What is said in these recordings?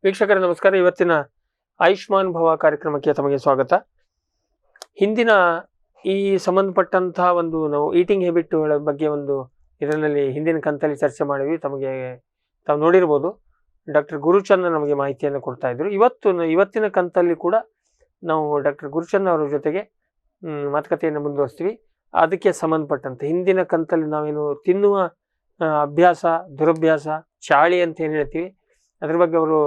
ವೀಕ್ಷಕರೇ ನಮಸ್ಕಾರ. ಇವತ್ತಿನ ಆಯುಷ್ಮಾನ್ ಭವ ಕಾರ್ಯಕ್ರಮಕ್ಕೆ ತಮಗೆ ಸ್ವಾಗತ. ಹಿಂದಿನ ಈ ಸಂಬಂಧಪಟ್ಟಂತಹ ಒಂದು ನಾವು ಈಟಿಂಗ್ ಹ್ಯಾಬಿಟ್ ಬಗ್ಗೆ ಒಂದು ಇದರಲ್ಲಿ ಹಿಂದಿನ ಕಂತಲ್ಲಿ ಚರ್ಚೆ ಮಾಡಿದ್ವಿ. ತಾವು ನೋಡಿರ್ಬೋದು, ಡಾಕ್ಟರ್ ಗುರುಚಂದ್ರ ನಮಗೆ ಮಾಹಿತಿಯನ್ನು ಕೊಡ್ತಾ ಇದ್ರು. ಇವತ್ತಿನ ಕಂತಲ್ಲಿ ಕೂಡ ನಾವು ಡಾಕ್ಟರ್ ಗುರುಚಂದ್ರ ಅವರ ಜೊತೆಗೆ ಮಾತುಕತೆಯನ್ನು ಮುಂದುವರಿಸ್ತೀವಿ. ಅದಕ್ಕೆ ಸಂಬಂಧಪಟ್ಟಂತೆ ಹಿಂದಿನ ಕಂತಲ್ಲಿ ನಾವೇನು ತಿನ್ನುವ ಅಭ್ಯಾಸ, ದುರಭ್ಯಾಸ, ಚಾಳಿ ಅಂತ ಏನು ಹೇಳ್ತೀವಿ, ಅದ್ರ ಬಗ್ಗೆ ಅವರು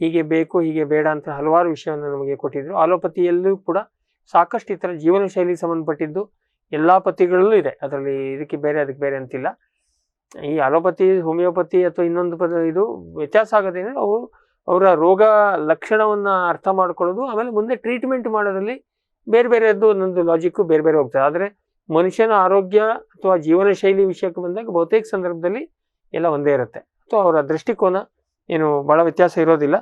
ಹೀಗೆ ಬೇಕು ಹೀಗೆ ಬೇಡ ಅಂತ ಹಲವಾರು ವಿಷಯವನ್ನು ನಮಗೆ ಕೊಟ್ಟಿದ್ರು. ಆಲೋಪತಿಯಲ್ಲೂ ಕೂಡ ಸಾಕಷ್ಟು ಈ ಥರ ಜೀವನ ಶೈಲಿಗೆ ಸಂಬಂಧಪಟ್ಟಿದ್ದು ಎಲ್ಲ ಪತಿಗಳಲ್ಲೂ ಇದೆ. ಅದರಲ್ಲಿ ಇದಕ್ಕೆ ಬೇರೆ ಅದಕ್ಕೆ ಬೇರೆ ಅಂತಿಲ್ಲ. ಈ ಆಲೋಪತಿ, ಹೋಮಿಯೋಪತಿ ಅಥವಾ ಇನ್ನೊಂದು ಇದು ವ್ಯತ್ಯಾಸ ಆಗೋದೇನೆ ಅವರ ರೋಗ ಲಕ್ಷಣವನ್ನು ಅರ್ಥ ಮಾಡ್ಕೊಳ್ಳೋದು, ಆಮೇಲೆ ಮುಂದೆ ಟ್ರೀಟ್ಮೆಂಟ್ ಮಾಡೋದ್ರಲ್ಲಿ ಬೇರೆ ಬೇರೆದ್ದು ಒಂದೊಂದು ಲಾಜಿಕ್ಕು ಬೇರೆ ಬೇರೆ ಹೋಗ್ತದೆ. ಆದರೆ ಮನುಷ್ಯನ ಆರೋಗ್ಯ ಅಥವಾ ಜೀವನ ಶೈಲಿ ವಿಷಯಕ್ಕೆ ಬಂದಾಗ ಬಹುತೇಕ ಸಂದರ್ಭದಲ್ಲಿ ಎಲ್ಲ ಒಂದೇ ಇರುತ್ತೆ. ಅಥವಾ ಅವರ ದೃಷ್ಟಿಕೋನ ಏನು ಭಾಳ ವ್ಯತ್ಯಾಸ ಇರೋದಿಲ್ಲ.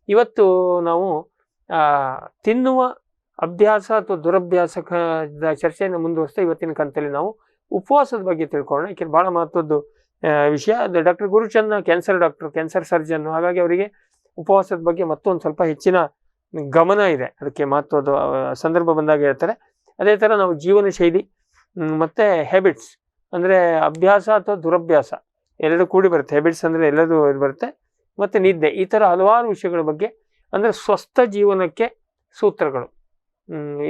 ಇವತ್ತು ನಾವು ತಿನ್ನುವ ಅಭ್ಯಾಸ ಅಥವಾ ದುರಭ್ಯಾಸ ಚರ್ಚೆಯನ್ನು ಮುಂದುವರಿಸ್ತಾ ಇವತ್ತಿನ ಕಂತಲ್ಲಿ ನಾವು ಉಪವಾಸದ ಬಗ್ಗೆ ತಿಳ್ಕೊಳ್ಳೋಣ. ಯಾಕೆ ಭಾಳ ಮಹತ್ವದ್ದು ವಿಷಯ. ಡಾಕ್ಟರ್ ಗುರುಚಂದ್ರ ಕ್ಯಾನ್ಸರ್ ಸರ್ಜನ್, ಹಾಗಾಗಿ ಅವರಿಗೆ ಉಪವಾಸದ ಬಗ್ಗೆ ಮತ್ತೊಂದು ಸ್ವಲ್ಪ ಹೆಚ್ಚಿನ ಗಮನ ಇದೆ. ಅದಕ್ಕೆ ಮಹತ್ವದ ಸಂದರ್ಭ ಬಂದಾಗ ಹೇಳ್ತಾರೆ. ಅದೇ ಥರ ನಾವು ಜೀವನ ಶೈಲಿ ಮತ್ತು ಹ್ಯಾಬಿಟ್ಸ್ ಅಂದರೆ ಅಭ್ಯಾಸ ಅಥವಾ ದುರಭ್ಯಾಸ ಎರಡು ಕೂಡಿ ಬರುತ್ತೆ. ಹ್ಯಾಬಿಟ್ಸ್ ಅಂದರೆ ಎಲ್ಲದೂ ಬರುತ್ತೆ, ಮತ್ತು ನಿದ್ದೆ, ಈ ಥರ ಹಲವಾರು ವಿಷಯಗಳ ಬಗ್ಗೆ, ಅಂದರೆ ಸ್ವಸ್ಥ ಜೀವನಕ್ಕೆ ಸೂತ್ರಗಳು,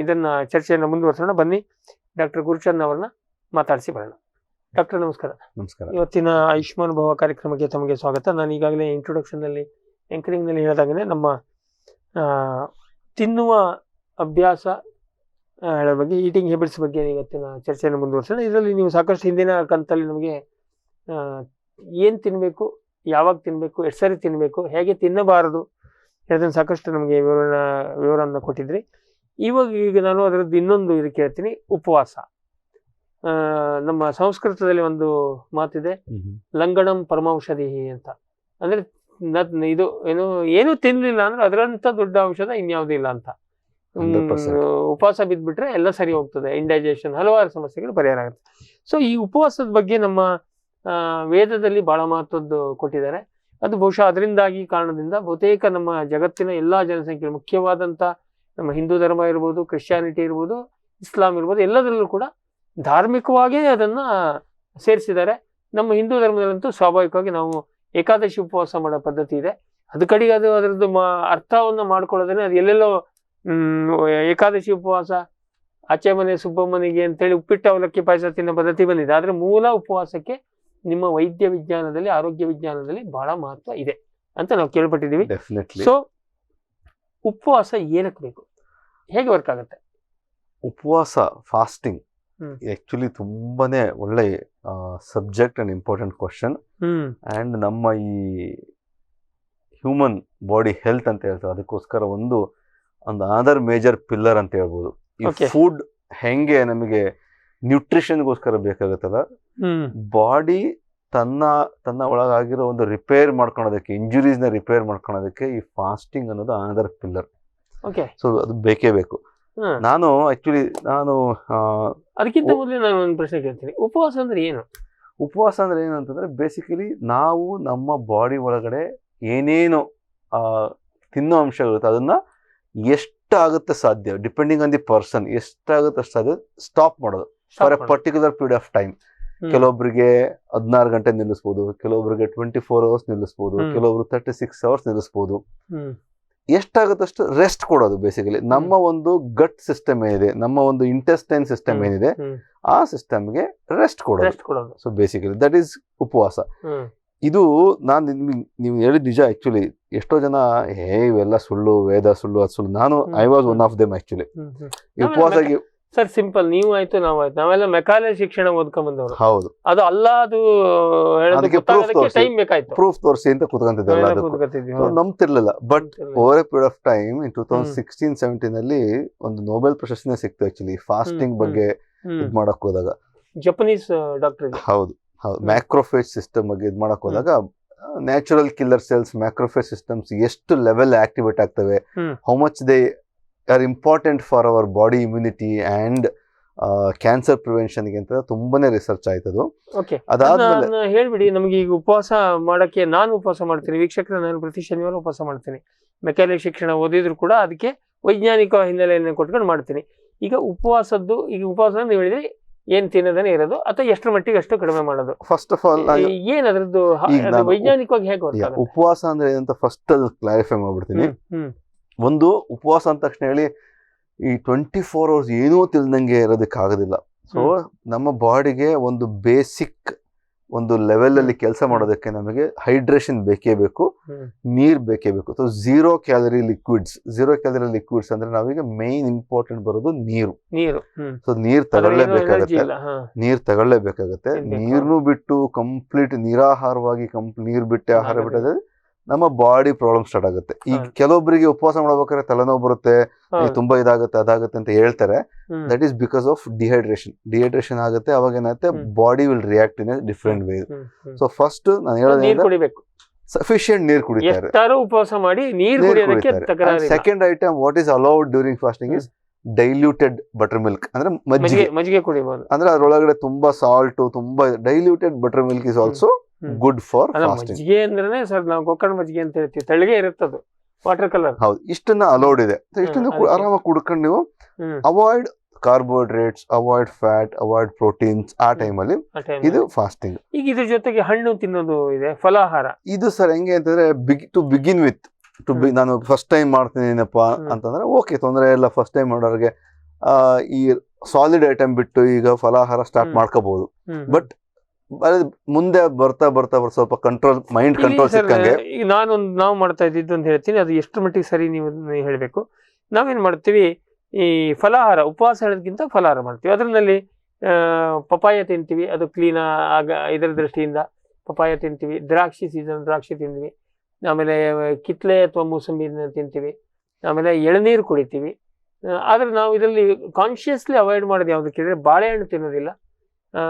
ಇದನ್ನು ಚರ್ಚೆಯನ್ನು ಮುಂದುವರಿಸೋಣ. ಬನ್ನಿ ಡಾಕ್ಟರ್ ಗುರುಚಂದ್ರ ಅವ್ರನ್ನ ಮಾತಾಡಿಸಿ ಬರೋಣ. ಡಾಕ್ಟರ್ ನಮಸ್ಕಾರ. ನಮಸ್ಕಾರ. ಇವತ್ತಿನ ಆಯುಷ್ಮಾನ್ ಭವ ಕಾರ್ಯಕ್ರಮಕ್ಕೆ ತಮಗೆ ಸ್ವಾಗತ. ನಾನು ಈಗಾಗಲೇ ಇಂಟ್ರೊಡಕ್ಷನ್ನಲ್ಲಿ ಎಂಕರಿಂಗ್ನಲ್ಲಿ ಹೇಳಿದಾಗಲೇ ನಮ್ಮ ತಿನ್ನುವ ಅಭ್ಯಾಸ ಬಗ್ಗೆ, ಈಟಿಂಗ್ ಹ್ಯಾಬಿಟ್ಸ್ ಬಗ್ಗೆ ಇವತ್ತಿನ ಚರ್ಚೆಯನ್ನು ಮುಂದುವರಿಸೋಣ. ಇದರಲ್ಲಿ ನೀವು ಸಾಕಷ್ಟು ಹಿಂದಿನ ಕಂತಲ್ಲಿ ನಮಗೆ ಏನು ತಿನ್ನಬೇಕು, ಯಾವಾಗ ತಿನ್ನಬೇಕು, ಎಷ್ಟು ಸರಿ ತಿನ್ನಬೇಕು, ಹೇಗೆ ತಿನ್ನಬಾರದು ಅದನ್ನು ಸಾಕಷ್ಟು ನಮಗೆ ವಿವರವನ್ನು ಕೊಟ್ಟಿದ್ರಿ. ಈಗ ನಾನು ಅದರದ್ದು ಇನ್ನೊಂದು ಇದಕ್ಕೆ ಹೇಳ್ತೀನಿ, ಉಪವಾಸ. ನಮ್ಮ ಸಂಸ್ಕೃತದಲ್ಲಿ ಒಂದು ಮಾತಿದೆ, ಲಂಗಣಂ ಪರಮೌಷಧಿ ಅಂತ. ಅಂದರೆ ಇದು ಏನು ತಿನ್ನಲಿಲ್ಲ ಅಂದ್ರೆ ಅದರಂಥ ದೊಡ್ಡ ಔಷಧ ಇನ್ಯಾವುದೂ ಇಲ್ಲ ಅಂತ. ಉಪವಾಸ ಬಿದ್ದುಬಿಟ್ರೆ ಎಲ್ಲ ಸರಿ ಹೋಗ್ತದೆ, ಇಂಡೈಜೆಷನ್, ಹಲವಾರು ಸಮಸ್ಯೆಗಳು ಪರಿಹಾರ ಆಗುತ್ತೆ. ಸೊ ಈ ಉಪವಾಸದ ಬಗ್ಗೆ ನಮ್ಮ ವೇದದಲ್ಲಿ ಬಹಳ ಮಹತ್ವದ್ದು ಕೊಟ್ಟಿದ್ದಾರೆ. ಅದು ಬಹುಶಃ ಅದರಿಂದಾಗಿ ಕಾರಣದಿಂದ ಬಹುತೇಕ ನಮ್ಮ ಜಗತ್ತಿನ ಎಲ್ಲ ಜನಸಂಖ್ಯೆ, ಮುಖ್ಯವಾದಂಥ ನಮ್ಮ ಹಿಂದೂ ಧರ್ಮ ಇರ್ಬೋದು, ಕ್ರಿಶ್ಚಿಯಾನಿಟಿ ಇರ್ಬೋದು, ಇಸ್ಲಾಂ ಇರ್ಬೋದು, ಎಲ್ಲದರಲ್ಲೂ ಕೂಡ ಧಾರ್ಮಿಕವಾಗೇ ಅದನ್ನು ಸೇರಿಸಿದ್ದಾರೆ. ನಮ್ಮ ಹಿಂದೂ ಧರ್ಮದಲ್ಲಂತೂ ಸ್ವಾಭಾವಿಕವಾಗಿ ನಾವು ಏಕಾದಶಿ ಉಪವಾಸ ಮಾಡೋ ಪದ್ಧತಿ ಇದೆ. ಅದು ಕಡೆಗೆ ಅದರದ್ದು ಅರ್ಥವನ್ನು ಮಾಡ್ಕೊಳ್ಳೋದ್ರೆ ಅದು ಎಲ್ಲೆಲ್ಲೋ ಏಕಾದಶಿ ಉಪವಾಸ, ಆಚೆ ಮನೆ ಸುಬ್ಬಮ್ಮನಿಗೆ ಅಂತೇಳಿ ಉಪ್ಪಿಟ್ಟು ಅವಲಕ್ಕಿ ಪಾಯಸ ತಿನ್ನೋ ಪದ್ಧತಿ ಬಂದಿದೆ. ಆದರೆ ಮೂಲ ಉಪವಾಸಕ್ಕೆ ನಿಮ್ಮ ವೈದ್ಯ ವಿಜ್ಞಾನದಲ್ಲಿ, ಆರೋಗ್ಯ ವಿಜ್ಞಾನದಲ್ಲಿ ಬಹಳ ಮಹತ್ವ ಇದೆ ಅಂತ ನಾವು ಕೇಳ್ಪಟ್ಟಿದ್ದೀವಿ. ಸೊ ಉಪವಾಸ ಏನಕ್ಕೆ ಬೇಕು, ಹೇಗೆ ವರ್ಕ್ ಆಗುತ್ತೆ? ಉಪವಾಸ, ಫಾಸ್ಟಿಂಗ್ ಆಕ್ಚುಲಿ ತುಂಬಾನೇ ಒಳ್ಳೆ subject and important question. And ನಮ್ಮ ಈ ಹ್ಯೂಮನ್ ಬಾಡಿ ಹೆಲ್ತ್ ಅಂತ ಹೇಳ್ತಾರೆ, ಅದಕ್ಕೋಸ್ಕರ ಒಂದು ಅದರ್ ಮೇಜರ್ ಪಿಲ್ಲರ್ ಅಂತ ಹೇಳ್ಬೋದು. ಈ ಫುಡ್ ಹೆಂಗೆ ನಮಗೆ ನ್ಯೂಟ್ರಿಷನ್ಗೋಸ್ಕರ ಬೇಕಾಗುತ್ತಲ್ಲ, ಬಾಡಿ ತನ್ನ ಒಳಗಾಗಿರೋ ಒಂದು ರಿಪೇರ್ ಮಾಡ್ಕೊಳೋದಕ್ಕೆ, ಇಂಜುರೀಸ್ ನ ರಿಪೇರ್ ಮಾಡ್ಕೊಳೋದಕ್ಕೆ ಈ ಫಾಸ್ಟಿಂಗ್ ಅನ್ನೋದು ಅನದರ್ ಪಿಲ್ಲರ್. ಸೊ ಅದು ಬೇಕೇ ಬೇಕು. ನಾನು ಅದಕ್ಕಿಂತ ಮೊದಲೇ ನಾನು ಒಂದು ಪ್ರಶ್ನೆ ಕೇಳ್ತೀನಿ, ಉಪವಾಸ ಅಂದ್ರೆ ಏನು? ಉಪವಾಸ ಅಂದ್ರೆ ಏನು ಅಂತಂದ್ರೆ ಬೇಸಿಕಲಿ ನಾವು ನಮ್ಮ ಬಾಡಿ ಒಳಗಡೆ ಏನೇನು ತಿನ್ನೋ ಅಂಶಗಳಿರುತ್ತೆ ಅದನ್ನ ಎಷ್ಟಾಗುತ್ತೆ ಸಾಧ್ಯ, ಡಿಪೆಂಡಿಂಗ್ ಆನ್ ದಿ ಪರ್ಸನ್, ಎಷ್ಟಾಗುತ್ತೆ ಅಷ್ಟು ಸಾಧ್ಯ ಸ್ಟಾಪ್ ಮಾಡೋದು for A particular period of time. ಕೆಲವೊಬ್ಬರಿಗೆ 16 ಗಂಟೆ ನಿಲ್ಲಿಸ್ಬೋದು, ಕೆಲವೊಬ್ಬರಿಗೆ 24 hours ನಿಲ್ಲಿಸ್ಬೋದು, ಕೆಲವೊಬ್ರು 36 hours ನಿಲ್ಲಿಸ್ಬೋದು. ಎಷ್ಟಾಗುತ್ತಷ್ಟು ರೆಸ್ಟ್ ಕೊಡೋದು. ಬೇಸಿಕಲಿ ನಮ್ಮ ಒಂದು ಗಟ್ ಸಿಸ್ಟಮ್ ಏನಿದೆ, ನಮ್ಮ ಒಂದು ಇಂಟೆಸ್ಟೈನ್ ಸಿಸ್ಟಮ್ ಏನಿದೆ, ಆ ಸಿಸ್ಟಮ್ಗೆ ರೆಸ್ಟ್ ಕೊಡೋದು. ಸೊ ಬೇಸಿಕಲಿ ದಟ್ ಈಸ್ ಉಪವಾಸ. ಇದು ನೀವು ಹೇಳಿದ ನಿಜ. ಆಕ್ಚುಲಿ ಎಷ್ಟೋ ಜನ ಇವೆಲ್ಲ ಸುಳ್ಳು, ವೇದ ಸುಳ್ಳು, ಅದು ಸುಳ್ಳು. I was one of them actually. ಉಪವಾಸ ಸರ್ ಸಿಂಪಲ್, ನೀವು ಆಯ್ತು ನಾವಾಯ್ತು, ನಾವೆಲ್ಲ ಮೆಕಾಲೆ ಶಿಕ್ಷಣ ಓದ್ಕೊಂಡ್ ಬಂದವರು. ಹೌದು, ಅದು ಅಲ್ಲ, ಅದು ಟೈಮ್ ಬೇಕಾಯ್ತು, ಪ್ರೂಫ್ ತೋರಿಸಿ ಅಂತ ಕೂತ್ಕೊಂತಿದ್ದೆಲ್ಲ, ನಂಬ್ತಿರ್ಲಿಲ್ಲ. But over a period of time in 2016-17 ಅಲ್ಲಿ ಒಂದು ನೊಬೆಲ್ ಪ್ರಶಸ್ತಿನೇ ಸಿಕ್ತು ಆಕ್ಚುಲಿ ಫಾಸ್ಟಿಂಗ್ ಬಗ್ಗೆ ಇದ್ ಮಾಡಕ್ ಹೋದಾಗ. Japanese doctor. ಹೌದು, ಮ್ಯಾಕ್ರೋಫೇಜ್ ಸಿಸ್ಟಮ್ ಬಗ್ಗೆ ಇದ್ ಮಾಡಕ್ ಹೋದಾಗ natural killer cells, macrophage systems ಎಷ್ಟು ಲೆವೆಲ್ ಆಕ್ಟಿವೇಟ್ ಆಗ್ತವೆ, how much they are important for our body immunity and cancer ಪ್ರಿವೆನ್ಷನ್ಗೆ ಅಂತ ತುಂಬಾನೇ ರಿಸರ್ಚ್ ಆಯ್ತದು. ಓಕೆ, ಅದಾದ್ಮೇಲೆ ಹೇಳ್ಬಿಡಿ ನಮ್ಗೆ. ಈಗ ಉಪವಾಸ ಮಾಡಕ್ಕೆ ನಾನು ಉಪವಾಸ ಮಾಡ್ತೀನಿ, ವೀಕ್ಷಕರ ನಾನು ಪ್ರತಿ ಶನಿವಾರ ಉಪವಾಸ ಮಾಡ್ತೀನಿ. ಮೆಕ್ಯಾನಿಕ್ ಶಿಕ್ಷಣ ಓದಿದ್ರು ಕೂಡ ಅದಕ್ಕೆ ವೈಜ್ಞಾನಿಕ ಹಿನ್ನೆಲೆಯನ್ನು ಕೊಟ್ಕೊಂಡು ಮಾಡ್ತೀನಿ. ಈಗ ಉಪವಾಸದ್ದು, ಈಗ ಉಪವಾಸ ನೀವು ಹೇಳಿದ್ರೆ ಏನ್ ತಿನ್ನೋದನ್ನೇ ಇರೋದು ಅಥವಾ ಎಷ್ಟರ ಮಟ್ಟಿಗೆ ಅಷ್ಟು ಕಡಿಮೆ ಮಾಡೋದು? ಫಸ್ಟ್ ಆಫ್ ಆಲ್ ಏನ್ ಅದ್ರದ್ದು ವೈಜ್ಞಾನಿಕವಾಗಿ ಹೇಗೆ ವರ್ಕ್ ಆಗುತ್ತೆ? ಉಪವಾಸ ಅಂದ್ರೆ ಏನಂತ ಫಸ್ಟ್ ಅದು ಕ್ಲಾರಿಫೈ ಮಾಡ್ಬಿಡ್ತೀನಿ. ಒಂದು ಉಪವಾಸ ಅಂದ ತಕ್ಷಣ ಹೇಳಿ ಈ 24 hours ಏನೂ ತಿಳ್ದಂಗೆ ಇರೋದಕ್ಕೆ ಆಗೋದಿಲ್ಲ. ಸೊ ನಮ್ಮ ಬಾಡಿಗೆ ಒಂದು ಬೇಸಿಕ್ ಒಂದು ಲೆವೆಲ್ ಅಲ್ಲಿ ಕೆಲಸ ಮಾಡೋದಕ್ಕೆ ನಮಗೆ ಹೈಡ್ರೇಷನ್ ಬೇಕೇ ಬೇಕು, ನೀರ್ ಬೇಕೇ ಬೇಕು. ಸೊ 0 calorie ಲಿಕ್ವಿಡ್ಸ್ ಅಂದ್ರೆ ನಾವೀಗ ಮೇನ್ ಇಂಪಾರ್ಟೆಂಟ್ ಬರೋದು ನೀರು. ಸೊ ನೀರ್ ತಗೊಳ್ಳೇಬೇಕಾಗತ್ತೆ. ನೀರ್ನು ಬಿಟ್ಟು ಕಂಪ್ಲೀಟ್ ನಿರಾಹಾರವಾಗಿ ನೀರ್ ಬಿಟ್ಟೆ ಆಹಾರ ಬಿಟ್ಟರೆ ನಮ್ಮ ಬಾಡಿ ಪ್ರಾಬ್ಲಮ್ ಸ್ಟಾರ್ಟ್ ಆಗುತ್ತೆ. ಈಗ ಕೆಲವೊಬ್ಬರಿಗೆ ಉಪವಾಸ ಮಾಡ್ಬೇಕಾದ್ರೆ ತಲೆನೋವು ಬರುತ್ತೆ, ತುಂಬಾ ಇದಾಗುತ್ತೆ ಅದಾಗುತ್ತೆ ಅಂತ ಹೇಳ್ತಾರೆ. That is because of dehydration ಆಗುತ್ತೆ. ಅವಾಗ ಏನಾಗುತ್ತೆ, body will react in a different way. So first ನಾನು ಹೇಳೋದು ಸಫಿಶಿಯಂಟ್ ನೀರು ಕುಡಿತಾರೆ. ಉಪವಾಸ ಮಾಡಿ ನೀರು ಕುಡಿಯೋದಕ್ಕೆ. Second item what is allowed during fasting is diluted butter milk, ಅಂದ್ರೆ ಮಜ್ಜಿಗೆ ಕುಡಿಬಹುದು. ಅಂದ್ರೆ ಅದ್ರೊಳಗಡೆ ತುಂಬಾ ಸಾಲ್ಟ್, ತುಂಬಾ diluted butter milk is also good for fasting. ಮಜ್ಜಿಗೆ ಅಂದ್ರೆ ಸರ್ ನಾವು ಗೋಕರ್ಣ ಮಜ್ಜಿಗೆ ಅಂತ ಹೇಳ್ತೀವಿ, ತೆಳ್ಳಗೆ ಇರುತ್ತದು, ವಾಟರ್ ಕಲರ್. ಹೌದು, ಇಷ್ಟನ್ನ ಅಲೌಡ್ ಇದೆ. ಇಷ್ಟನ್ನು ಆರಾಮಾಗಿ ಕುಡ್ಕೊಂಡು ನೀವು avoid carbohydrates, avoid fat, avoid proteins ಆ ಟೈಮಲ್ಲಿ ಇದು ಫಾಸ್ಟಿಂಗ್. ಈಗ ಇದ್ರ ಜೊತೆಗೆ ಹಣ್ಣು ತಿನ್ನೋದು ಇದೆ, ಫಲಾಹಾರ. ಇದು ಸರ್ ಹೆಂಗೆ ಅಂತಂದ್ರೆ ಬಿಗಿನ್ ವಿತ್ ನಾನು ಫಸ್ಟ್ ಟೈಮ್ ಮಾಡ್ತೀನಿನಪ್ಪ ಅಂತಂದ್ರೆ ಓಕೆ, ತೊಂದರೆ ಇಲ್ಲ. ಫಸ್ಟ್ ಟೈಮ್ ಮಾಡೋರಿಗೆ ಈ ಸಾಲಿಡ್ ಐಟಮ್ ಬಿಟ್ಟು ಈಗ ಫಲಾಹಾರ ಸ್ಟಾರ್ಟ್ ಮಾಡ್ಕೋಬಹುದು. ಬಟ್ ಮುಂದೆ ಬರ್ತಾ ಸ್ವಲ್ಪ ಮೈಂಡ್ ಕಂಟ್ರೋಲ್ ಸಿಕ್ಕಂಗೆ. ಈಗ ನಾವು ಮಾಡ್ತಾ ಇದ್ದಿದ್ದು ಅಂತ ಹೇಳ್ತೀನಿ, ಅದು ಎಷ್ಟು ಮಟ್ಟಿಗೆ ಸರಿ ನೀವು ಹೇಳ್ಬೇಕು. ನಾವೇನ್ ಮಾಡ್ತೀವಿ, ಈ ಫಲಾಹಾರ ಉಪವಾಸ ಹೇಳೋದಕ್ಕಿಂತ ಫಲಾಹಾರ ಮಾಡ್ತೀವಿ. ಅದರಲ್ಲಿ ಪಪಾಯ ತಿಂತೀವಿ, ಅದು ಕ್ಲೀನ್ ಇದರ ದೃಷ್ಟಿಯಿಂದ ಪಪಾಯ ತಿಂತೀವಿ. ದ್ರಾಕ್ಷಿ ಸೀಸನ್ ದ್ರಾಕ್ಷಿ ತಿಂತೀವಿ. ಆಮೇಲೆ ಕಿತ್ಲೆ ಅಥವಾ ಮೂಸಂಬಿ ತಿಂತೀವಿ. ಆಮೇಲೆ ಎಳನೀರು ಕುಡಿತೀವಿ. ಆದ್ರೆ ನಾವು ಇದರಲ್ಲಿ ಕಾನ್ಶಿಯಸ್ಲಿ ಅವಾಯ್ಡ್ ಮಾಡೋದು ಯಾವ್ದು ಕೇಳಿದ್ರೆ ಬಾಳೆಹಣ್ಣು ತಿನ್ನೋದಿಲ್ಲ.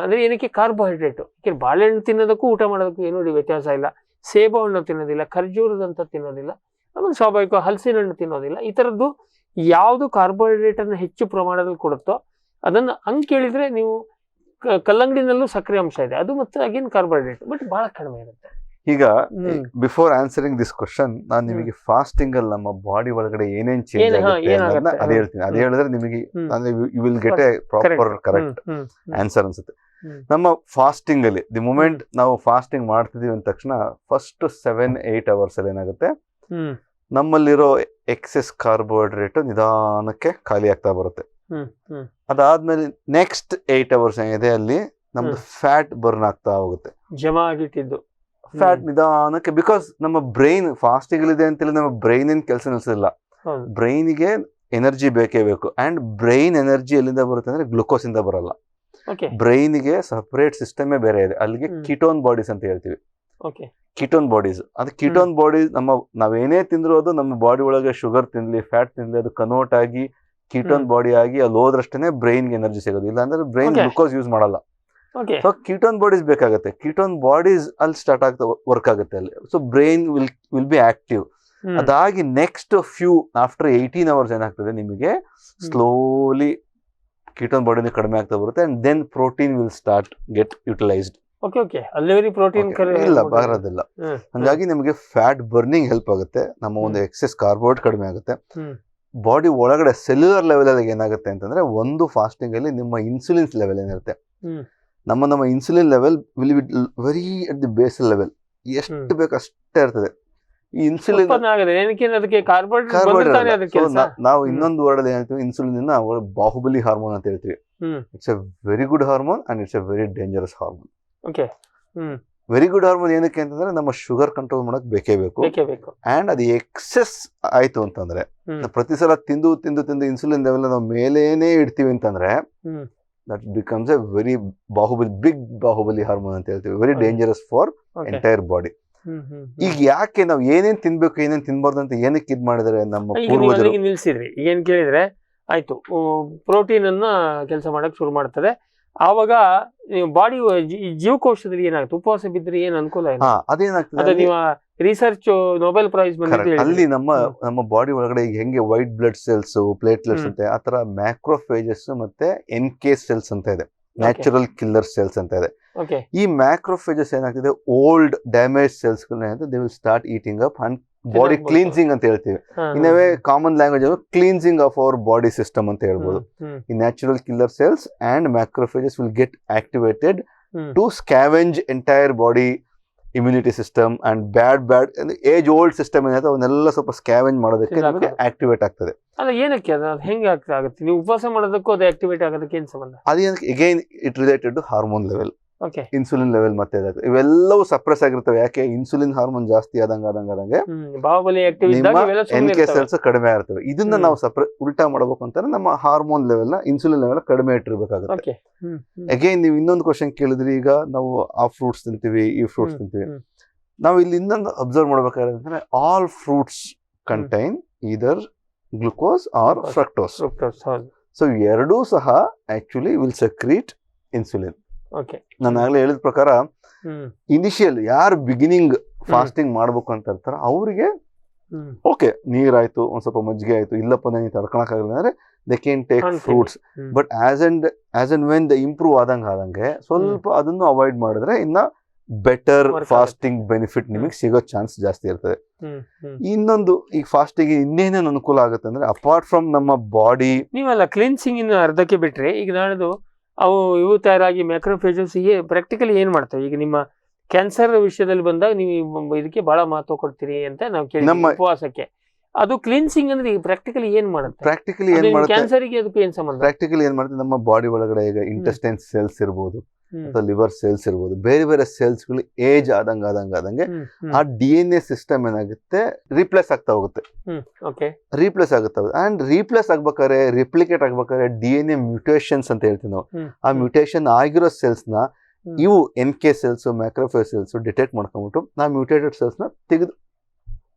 ಅಂದ್ರೆ ಏನಕ್ಕೆ, ಕಾರ್ಬೋಹೈಡ್ರೇಟ್. ಬಾಳೆಹಣ್ಣು ತಿನ್ನೋದಕ್ಕೂ ಊಟ ಮಾಡೋದಕ್ಕೂ ಏನೂ ವ್ಯತ್ಯಾಸ ಇಲ್ಲ. ಸೇಬು ಹಣ್ಣು ತಿನ್ನೋದಿಲ್ಲ, ಖರ್ಜೂರದಂತ ತಿನ್ನೋದಿಲ್ಲ, ಆಮೇಲೆ ಸ್ವಾಭಾವಿಕ ಹಲಸಿನ ಹಣ್ಣು ತಿನ್ನೋದಿಲ್ಲ. ಈ ಥರದ್ದು ಯಾವುದು ಕಾರ್ಬೋಹೈಡ್ರೇಟ್ ಅನ್ನು ಹೆಚ್ಚು ಪ್ರಮಾಣದಲ್ಲಿ ಕೊಡುತ್ತೋ ಅದನ್ನು ಹಂಗೆ ಕೇಳಿದ್ರೆ ನೀವು ಕಲ್ಲಂಗಡಿನಲ್ಲೂ ಸಕ್ಕರೆ ಅಂಶ ಇದೆ, ಅದು ಮತ್ತೆ ಅಗೇನ್ ಕಾರ್ಬೋಹೈಡ್ರೇಟ್, ಬಟ್ ಬಹಳ ಕಡಿಮೆ ಇರುತ್ತೆ. ಈಗ ಬಿಫೋರ್ ಆನ್ಸರಿಂಗ್ ದಿಸ್ ಕ್ವಶನ್ ನಾನು ನಿಮಗೆ ಫಾಸ್ಟಿಂಗ್ ಅಲ್ಲಿ ನಮ್ಮ ಬಾಡಿ ಒಳಗಡೆ ಏನೇನ್ ಚೇಂಜ್ ಆಗುತ್ತೆ ಅದೇ ಹೇಳ್ತೀನಿ. ಅದೇ ಹೇಳಿದ್ರೆ ನಿಮಗೆ you will get a proper correct answer ಅನ್ಸುತ್ತೆ. ನಮ್ಮ ಫಾಸ್ಟಿಂಗ್ ಅಲ್ಲಿ ದಿ ಮೂಮೆಂಟ್ ನಾವು ಫಾಸ್ಟಿಂಗ್ ಮಾಡ್ತಿದೀವಿ ಅಂದ ತಕ್ಷಣ ಫಸ್ಟ್ 7-8 hours ಅಲ್ಲಿ ಏನಾಗುತ್ತೆ, ನಮ್ಮಲ್ಲಿರೋ ಎಕ್ಸೆಸ್ ಕಾರ್ಬೋಹೈಡ್ರೇಟ್ ನಿಧಾನಕ್ಕೆ ಖಾಲಿ ಆಗ್ತಾ ಬರುತ್ತೆ. ಅದಾದ್ಮೇಲೆ ನೆಕ್ಸ್ಟ್ 8 hours ಏನಿದೆ ಅಲ್ಲಿ ನಮ್ದು ಫ್ಯಾಟ್ ಬರ್ನ್ ಆಗ್ತಾ ಹೋಗುತ್ತೆ, ಜಮಾ ಆಗಿಟ್ಟಿದ್ದು ಫ್ಯಾಟ್ ನಿಧಾನಕ್ಕೆ. ಬಿಕಾಸ್ ನಮ್ಮ ಬ್ರೈನ್ ಫಾಸ್ಟಿಂಗ್ ಇದೆ ಅಂತೇಳಿ ನಮ್ಮ ಬ್ರೈನ್ ಏನ್ ಕೆಲಸ ನಿಲ್ಸಿಲ್ಲ. ಬ್ರೈನ್ಗೆ ಎನರ್ಜಿ ಬೇಕೇ ಬೇಕು. ಅಂಡ್ ಬ್ರೈನ್ ಎನರ್ಜಿ ಎಲ್ಲಿಂದ ಬರುತ್ತೆ ಅಂದ್ರೆ ಗ್ಲುಕೋಸ್ ಇಂದ ಬರಲ್ಲ. ಬ್ರೈನ್ಗೆ ಸಪರೇಟ್ ಸಿಸ್ಟಮೇ ಬೇರೆ ಇದೆ. ಅಲ್ಲಿಗೆ ಕೀಟೋನ್ ಬಾಡೀಸ್ ಅಂತ ಹೇಳ್ತೀವಿ. ಕೀಟೋನ್ ಬಾಡೀಸ್, ಅದು ಕೀಟೋನ್ ಬಾಡೀಸ್ ನಾವೇನೇ ತಿಂದ್ರು ಅದು ನಮ್ಮ ಬಾಡಿ ಒಳಗೆ ಶುಗರ್ ತಿನ್ಲಿ ಫ್ಯಾಟ್ ತಿನ್ಲಿ ಅದು ಕನ್ವರ್ಟ್ ಆಗಿ ಕೀಟೋನ್ ಬಾಡಿ ಆಗಿ ಅಲ್ಲಿ ಹೋದ್ರಷ್ಟೇ ಬ್ರೈನ್ಗೆ ಎನರ್ಜಿ ಸಿಗೋದು. ಇಲ್ಲ ಅಂದ್ರೆ ಬ್ರೈನ್ ಗ್ಲುಕೋಸ್ ಯೂಸ್ ಮಾಡಲ್ಲ. ಸೊ ಕೀಟೋನ್ ಬಾಡೀಸ್ ಬೇಕಾಗುತ್ತೆ. ಕೀಟೋನ್ ಬಾಡೀಸ್ ಅಲ್ಲಿ ಸ್ಟಾರ್ಟ್ ಆಗ್ತಾ ವರ್ಕ್ ಆಗುತ್ತೆ ಅಲ್ಲಿ. So brain will be active. ಅದಾಗಿ ನೆಕ್ಸ್ಟ್ ಆಫ್ಟರ್ 18 hours ಏನಾಗ್ತದೆ, ನಿಮಗೆ ಸ್ಲೋಲಿ ಕೀಟೋನ್ ಬಾಡಿ ಕಡಿಮೆ ಆಗ್ತಾ ಬರುತ್ತೆ. And then protein will start get utilised. ಇಲ್ಲ ಬರೋದಿಲ್ಲ. ಹಂಗಾಗಿ ನಿಮಗೆ ಫ್ಯಾಟ್ ಬರ್ನಿಂಗ್ ಹೆಲ್ಪ್ ಆಗುತ್ತೆ. ನಮ್ಮ ಒಂದು ಎಕ್ಸೆಸ್ ಕಾರ್ಬೋಹೈಡ್ರೇಟ್ ಕಡಿಮೆ ಆಗುತ್ತೆ. ಬಾಡಿ ಒಳಗಡೆ ಸೆಲ್ಯುಲರ್ ಲೆವೆಲ್ ಅಲ್ಲಿ ಏನಾಗುತ್ತೆ ಅಂತಂದ್ರೆ, ಒಂದು ಫಾಸ್ಟಿಂಗ್ ಅಲ್ಲಿ ನಿಮ್ಮ ಇನ್ಸುಲಿನ್ಸ್ ಲೆವೆಲ್ ಏನಿರುತ್ತೆ, ನಮ್ಮ insulin level will be very at the basal level. ಎಷ್ಟು ಬೇಕು ಅಷ್ಟೇ ಇರ್ತದೆ. ಈ ಇನ್ಸುಲಿನ್ ನಾವು ಇನ್ನೊಂದು ವರ್ಡ್ ಅಲ್ಲಿ ಹೇಳ್ತೀವಿ, ಇನ್ಸುಲಿನ್ ಬಾಹುಬಲಿ ಹಾರ್ಮೋನ್ ಅಂತ ಹೇಳ್ತೀವಿ. It's A very good hormone and it's A very dangerous hormone. Very good hormone ಏನಕ್ಕೆ ಅಂತಂದ್ರೆ ನಮ್ಮ ಶುಗರ್ ಕಂಟ್ರೋಲ್ ಮಾಡಕ್ ಬೇಕೇ ಬೇಕು. ಅಂಡ್ ಅದು ಎಕ್ಸೆಸ್ ಆಯ್ತು ಅಂತಂದ್ರೆ, ಪ್ರತಿ ಸಲ ತಿಂದು ಇನ್ಸುಲಿನ್ ಲೆವೆಲ್ ನಾವು ಮೇಲೇನೆ ಇಡ್ತೀವಿ ಅಂತಂದ್ರೆ that becomes a very big Baahubali hormone ಅಂತ ಹೇಳ್ತೀವಿ. Very dangerous for entire body. ಈಗ ಯಾಕೆ ನಾವು ಏನೇನ್ ತಿನ್ಬೇಕು ಏನೇನ್ ತಿನ್ಬಾರ್ದು ಅಂತ ಏನಕ್ಕೆ ಇದ್ ಮಾಡಿದ್ರೆ ನಮ್ಮ ಪೂರ್ವಜರು ನಿಲ್ಸಿದ್ರಿ? ಏನ್ ಕೇಳಿದ್ರೆ ಆಯ್ತು, ಪ್ರೋಟೀನ್ ಅನ್ನ ಕೆಲಸ ಮಾಡಕ್ ಶುರು ಮಾಡ್ತದೆ. ಆವಾಗ ಬಾಡಿ ಜೀವಕೋಶದಲ್ಲಿ ಏನಾಗುತ್ತೆ, ಉಪವಾಸ ಬಿದ್ರೆ ಏನ್ ಅನುಕೂಲ ಇಲ್ಲ. ಅದೇನಾಗ್ತದೆ, ನೀವು ರಿಸರ್ಚ್ ನೊಬೆಲ್ ಪ್ರೈಸ್ ಬಂದಿದ್ದು ಅಲ್ಲಿ ನಮ್ಮ ಬಾಡಿ ಒಳಗಡೆ ಈಗ ಹೆಂಗೆ ವೈಟ್ ಬ್ಲಡ್ ಸೆಲ್ಸ್ ಪ್ಲೇಟ್ಲೆಟ್ಸ್ ಅಂತ ಆತರ ಮ್ಯಾಕ್ರೋಫೇಜಸ್ ಮತ್ತೆ NK ಸೆಲ್ಸ್ ಅಂತ ಇದೆ, ನ್ಯಾಚುರಲ್ ಕಿಲ್ಲರ್ ಸೆಲ್ಸ್ ಅಂತ ಇದೆ. ಈ ಮ್ಯಾಕ್ರೋಫೇಜಸ್ ಏನಾಗ್ತಿದೆ, old damage cells they will start eating up and body cleansing ಅಂತ ಹೇಳ್ತೀವಿ. ಇನ್ನವೇ common language cleansing of our body system ಅಂತ ಹೇಳ್ಬೋದು. ಈ natural killer cells and macrophages will get activated to scavenge entire body immunity system and bad age old system ಏನಾಯ್ತು ಅವನ್ನೆಲ್ಲ ಸ್ವಲ್ಪ ಸ್ಕ್ಯಾವೆಂಜ್ ಮಾಡೋದಕ್ಕೆ ನಮಗೆ ಆಕ್ಟಿವೇಟ್ ಆಗ್ತದೆ. ಅಲ್ಲ ಏನಕ್ಕೆ ಅದು ಹೆಂಗೆ ಆಗುತ್ತೆ? ನೀವು ಉಪವಾಸ ಮಾಡೋದಕ್ಕೂ ಅದು ಆಕ್ಟಿವೇಟ್ ಆಗೋದಕ್ಕೆ ಏನು ಸಂಬಂಧ? ಅದೇನಕ್ಕೆ again it related to hormone level, okay, insulin level ಮತ್ತೆ ಇವೆಲ್ಲವೂ ಸಪ್ರೆಸ್ ಆಗಿರ್ತವೆ. ಯಾಕೆ? ಇನ್ಸುಲಿನ್ ಹಾರ್ಮೋನ್ ಜಾಸ್ತಿ ಆದಂಗೆ ಬಾಹುಬಲಿ ಆಕ್ಟಿವ್ ಇದ್ದಾಗ ಇವೆಲ್ಲ NK ಸೆಲ್ಸ್ ಕಡಿಮೆ ಆಗಿರ್ತವೆ. ಇದನ್ನ ನಾವು ಉಲ್ಟಾ ಮಾಡಬೇಕು ಅಂತಂದ್ರೆ ನಮ್ಮ ಹಾರ್ಮೋನ್ ಲೆವೆಲ್ ನ ಇನ್ಸುಲಿನ್ ಲೆವೆಲ್ ಕಡಿಮೆ ಇಟ್ಟಿರ್ಬೇಕಾಗುತ್ತೆ. ಅಗೈನ್ ನೀವು ಇನ್ನೊಂದು ಕ್ವಶನ್ ಕೇಳಿದ್ರಿ, ಈಗ ನಾವು ಆ ಫ್ರೂಟ್ಸ್ ತಿಂತೀವಿ, ಈ ಫ್ರೂಟ್ಸ್ ತಿಂತೀವಿ. ನಾವು ಇಲ್ಲಿ ಇನ್ನೊಂದು ಅಬ್ಸರ್ವ್ ಮಾಡ್ಬೇಕಾದ್ರೆ all fruits contain either glucose or fructose. So ಎರಡೂ ಸಹ ಆಕ್ಚುಲಿ ವಿಲ್ ಸೆಕ್ರೀಟ್ ಇನ್ಸುಲಿನ್. ನಾನು ಆಗ್ಲೇ ಹೇಳಿದ ಪ್ರಕಾರ ಇನಿಷಿಯಲ್ ಯಾರು ಬಿಗಿನಿಂಗ್ ಫಾಸ್ಟಿಂಗ್ ಮಾಡ್ಬೇಕು ಅಂತ ಇರ್ತಾರ ಅವ್ರಿಗೆ ಓಕೆ, ನೀರಾಯ್ತು, ಒಂದ್ ಸ್ವಲ್ಪ ಮಜ್ಜಿಗೆ ಆಯ್ತು, ಇಲ್ಲಪ್ಪ ನನಗೆ ತಡ್ಕೊಳಕ್ ಆಗಲ್ಲ ಅಂದ್ರೆ they can take fruits. But as and when the improve ಆದಂಗೆ ಸ್ವಲ್ಪ ಅದನ್ನು ಅವಾಯ್ಡ್ ಮಾಡಿದ್ರೆ ಇನ್ನ ಬೆಟರ್ ಫಾಸ್ಟಿಂಗ್ ಬೆನಿಫಿಟ್ ನಿಮಗೆ ಸಿಗೋ ಚಾನ್ಸ್ ಜಾಸ್ತಿ ಇರ್ತದೆ. ಇನ್ನೊಂದು ಈ ಫಾಸ್ಟಿಂಗ್ ಇನ್ನೇನೇನು ಅನುಕೂಲ ಆಗುತ್ತೆ ಅಂದ್ರೆ ಅಪಾರ್ಟ್ ಫ್ರಮ್ ನಮ್ಮ ಬಾಡಿ, ನೀವಲ್ಲ ಕ್ಲೀನ್ಸಿಂಗ್ ಇನ್ನು ಅರ್ಧಕ್ಕೆ ಬಿಟ್ರೆ ಈಗ ನಾಳೆದು ಇವು ತಯಾರಾಗಿ ಮ್ಯಾಕ್ರೋಫೇಜಸ್ ಪ್ರಾಕ್ಟಿಕಲಿ ಏನ್ ಮಾಡ್ತವೆ? ಈಗ ನಿಮ್ಮ ಕ್ಯಾನ್ಸರ್ ವಿಷಯದಲ್ಲಿ ಬಂದಾಗ ನೀವು ಇದಕ್ಕೆ ಬಹಳ ಮಹತ್ವ ಕೊಡ್ತೀರಿ ಅಂತ ನಾವು ಕೇಳಿ, ಉಪವಾಸಕ್ಕೆ. ಅದು ಕ್ಲೀನ್ಸಿಂಗ್ ಅಂದ್ರೆ ಈಗ ಪ್ರಾಕ್ಟಿಕಲಿ ಏನ್ ಮಾಡುತ್ತೆ? ಪ್ರಾಕ್ಟಿಕಲಿ ಏನ್ ಮಾಡುತ್ತೆ? ಕ್ಯಾನ್ಸರ್ಗೆ ಅದಕ್ಕೆ ಏನ್ ಸಂಬಂಧ? ಪ್ರಾಕ್ಟಿಕಲಿ ಏನ್ ಮಾಡುತ್ತೆ, ನಮ್ಮ ಬಾಡಿ ಒಳಗಡೆ ಈಗ ಇಂಟೆಸ್ಟೈನ್ ಸೆಲ್ಸ್ ಇರ್ಬೋದು ಅಥವಾ ಲಿವರ್ ಸೆಲ್ಸ್ ಇರ್ಬೋದು, ಬೇರೆ ಬೇರೆ ಸೆಲ್ಸ್ ಗಳು ಏಜ್ ಆದಂಗೆ ಆ DNA ಸಿಸ್ಟಮ್ ಏನಾಗುತ್ತೆ ರೀಪ್ಲೇಸ್ ಆಗ್ತಾ ಹೋಗುತ್ತೆ. ರೀಪ್ಲೇಸ್ ಆಗುತ್ತೆ. ಅಂಡ್ ರೀಪ್ಲೇಸ್ ಆಗ್ಬೇಕಾದ್ರೆ, ರಿಪ್ಲಿಕೇಟ್ ಆಗ್ಬೇಕಾದ್ರೆ DNA ಮ್ಯೂಟೇಷನ್ಸ್ ಅಂತ ಹೇಳ್ತೀವಿ ನಾವು. ಆ ಮ್ಯೂಟೇಷನ್ ಆಗಿರೋ ಸೆಲ್ಸ್ ನ ಇವು NK cells, macrophage cells detect ಮಾಡ್ಕೊಂಡ್ಬಿಟ್ಟು ನಾವು ಮ್ಯೂಟೇಟೆಡ್ ಸೆಲ್ಸ್ ನ ತೆಗೆದು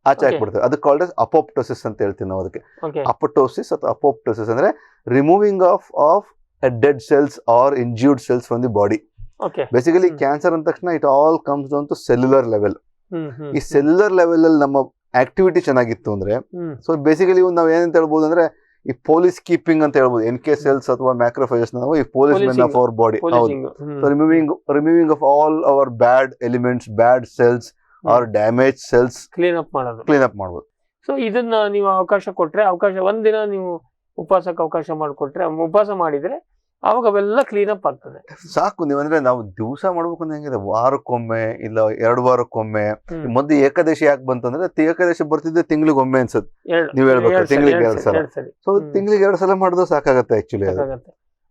ಆಚೆ ಹಾಕ್ಬಿಡ್ತೇವೆ. ಅದು ಕಾಲ್ಡ್ ಎಸ್ ಅಪೋಪ್ಟೋಸಿಸ್ ಅಂತ ಹೇಳ್ತೀವಿ ನಾವು ಅದಕ್ಕೆ. ಅಪೋಟೋಸಿಸ್ ಅಥವಾ ಅಪೋಪ್ಟೋಸಿಸ್ ಅಂದ್ರೆ removing of dead cells or injured cells from the body. Basically cancer ಅಂದ ತಕ್ಷಣ it all comes down to cellular level. ಈ ಸೆಲ್ಯುಲರ್ ಲೆವೆಲ್ ಅಲ್ಲಿ ನಮ್ಮ ಆಕ್ಟಿವಿಟಿ ಚೆನ್ನಾಗಿತ್ತು ಅಂದ್ರೆ, ಸೊ ಬೇಸಿಕಲಿ ನಾವ್ ಏನಂತ ಹೇಳ್ಬೋದು ಅಂದ್ರೆ ಈ ಪೊಲೀಸ್ ಕೀಪಿಂಗ್ ಅಂತ ಹೇಳ್ಬೋದು. NK ಸೆಲ್ಸ್ ಅಥವಾ ಮ್ಯಾಕ್ರೋಫೇಜಸ್ ನಾವು ಈ police men of our body. Removing of all our bad elements, bad cells R damage cells clean up ಮಾಡ್ಬೋದು. ಸೊ ಇದನ್ನ ನೀವು ಅವಕಾಶ ಕೊಟ್ರೆ, ಒಂದಿನ ನೀವು ಉಪವಾಸಕ್ಕೆ ಅವಕಾಶ ಮಾಡಿಕೊಟ್ರೆ, ಉಪವಾಸ ಮಾಡಿದ್ರೆ ಅವಾಗ ಅವೆಲ್ಲ ಕ್ಲೀನ್ ಅಪ್ ಆಗ್ತದೆ. ಸಾಕು. ನೀವಂದ್ರೆ ನಾವು ದಿವಸ ಮಾಡ್ಬೇಕು ಅಂದ್ರೆ ಹೆಂಗಿದೆ, ವಾರಕ್ಕೊಮ್ಮೆ ಇಲ್ಲ 2 ವಾರಕ್ಕೊಮ್ಮೆ. ಮೊದ್ಲು ಏಕಾದಶಿ ಯಾಕೆ ಬಂತಂದ್ರೆ ಏಕಾದಶಿ ಬರ್ತಿದ್ದೆ ತಿಂಗಳಿಗೆ ಒಮ್ಮೆ ಅನ್ಸುತ್ತೆ. ನೀವ್ ಹೇಳ್ಬೇಕು ತಿಂಗಳಿಗೆ 2 ಸಲ. ಸೊ ತಿಂಗಳಿಗೆ 2 ಸಲ ಮಾಡಿದ್ರು ಸಾಕಾಗತ್ತೆ ಆಕ್ಚುಲಿ.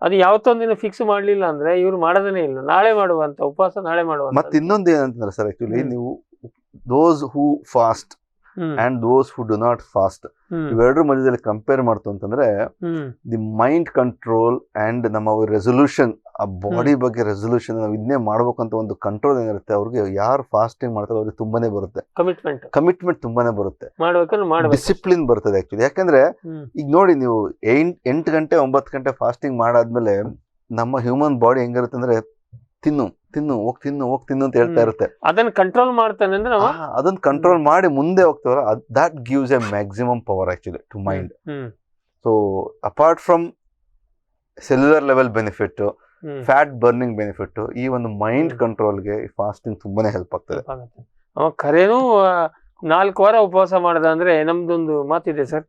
ಅದು ಯಾವತ್ತೊಂದಿನ ಫಿಕ್ಸ್ ಮಾಡ್ಲಿಲ್ಲ ಅಂದ್ರೆ ಇವ್ರು ಮಾಡೋದನ್ನೇ ಇಲ್ಲ, ನಾಳೆ ಮಾಡುವಂತ ಉಪವಾಸ ನಾಳೆ ಮಾಡುವಂತ. ಮತ್ತೆ ಇನ್ನೊಂದು ಏನಂತಂದ್ರೆ ಸರ್, ಆಕ್ಚುಲಿ ನೀವು those who fast and those who do not fast, ಇವೆರಡರ ಮಧ್ಯದಲ್ಲಿ ಕಂಪೇರ್ ಮಾಡ್ತು ಅಂತಂದ್ರೆ ದಿ ಮೈಂಡ್ ಕಂಟ್ರೋಲ್ ಅಂಡ್ ನಮ್ಮ ರೆಸೊಲ್ಯೂಷನ್, ಆ ಬಾಡಿ ಬಗ್ಗೆ ರೆಸೊಲ್ಯೂಷನ್ ನಾವು ಇದನ್ನೇ ಮಾಡ್ಬೇಕಂತ ಒಂದು ಕಂಟ್ರೋಲ್ ಏನಿರುತ್ತೆ ಅವ್ರಿಗೆ, ಯಾರು ಫಾಸ್ಟಿಂಗ್ ಮಾಡ್ತಾರೆ ಅವ್ರಿಗೆ ತುಂಬಾನೇ ಬರುತ್ತೆ. ಕಮಿಟ್ಮೆಂಟ್ ತುಂಬಾನೇ ಬರುತ್ತೆ, ಡಿಸಿಪ್ಲಿನ್ ಬರ್ತದೆ ಆಕ್ಚುಲಿ. ಯಾಕಂದ್ರೆ ಈಗ ನೋಡಿ ನೀವು 8 ಗಂಟೆ 9 ಗಂಟೆ ಫಾಸ್ಟಿಂಗ್ ಮಾಡಾದ್ಮೇಲೆ ನಮ್ಮ ಹ್ಯೂಮನ್ ಬಾಡಿ ಹೆಂಗಿರುತ್ತೆ ಅಂದ್ರೆ ತಿನ್ನು ಅಂತ ಹೇಳ್ತಾ ಇರುತ್ತೆ. ಅದನ್ನ ಕಂಟ್ರೋಲ್ ಮಾಡ್ತಾನೆ ಅಂದ್ರೆ ಅದನ್ನ ಕಂಟ್ರೋಲ್ ಮಾಡಿ ಮುಂದೆ ಹೋಗ್ತಾವಲ್ಲ, that gives a maximum power actually to mind. So apart from cellular level benefit, fat burning benefit, ಈ ಒಂದು ಮೈಂಡ್ ಕಂಟ್ರೋಲ್ಗೆ ಫಾಸ್ಟಿಂಗ್ ತುಂಬಾನೇ ಹೆಲ್ಪ್ ಆಗ್ತದೆ. ಖರೇನು 4 ವಾರ ಉಪವಾಸ ಮಾಡದ ಅಂದ್ರೆ, ನಮ್ದೊಂದು ಮಾತಿದೆ ಸರ್,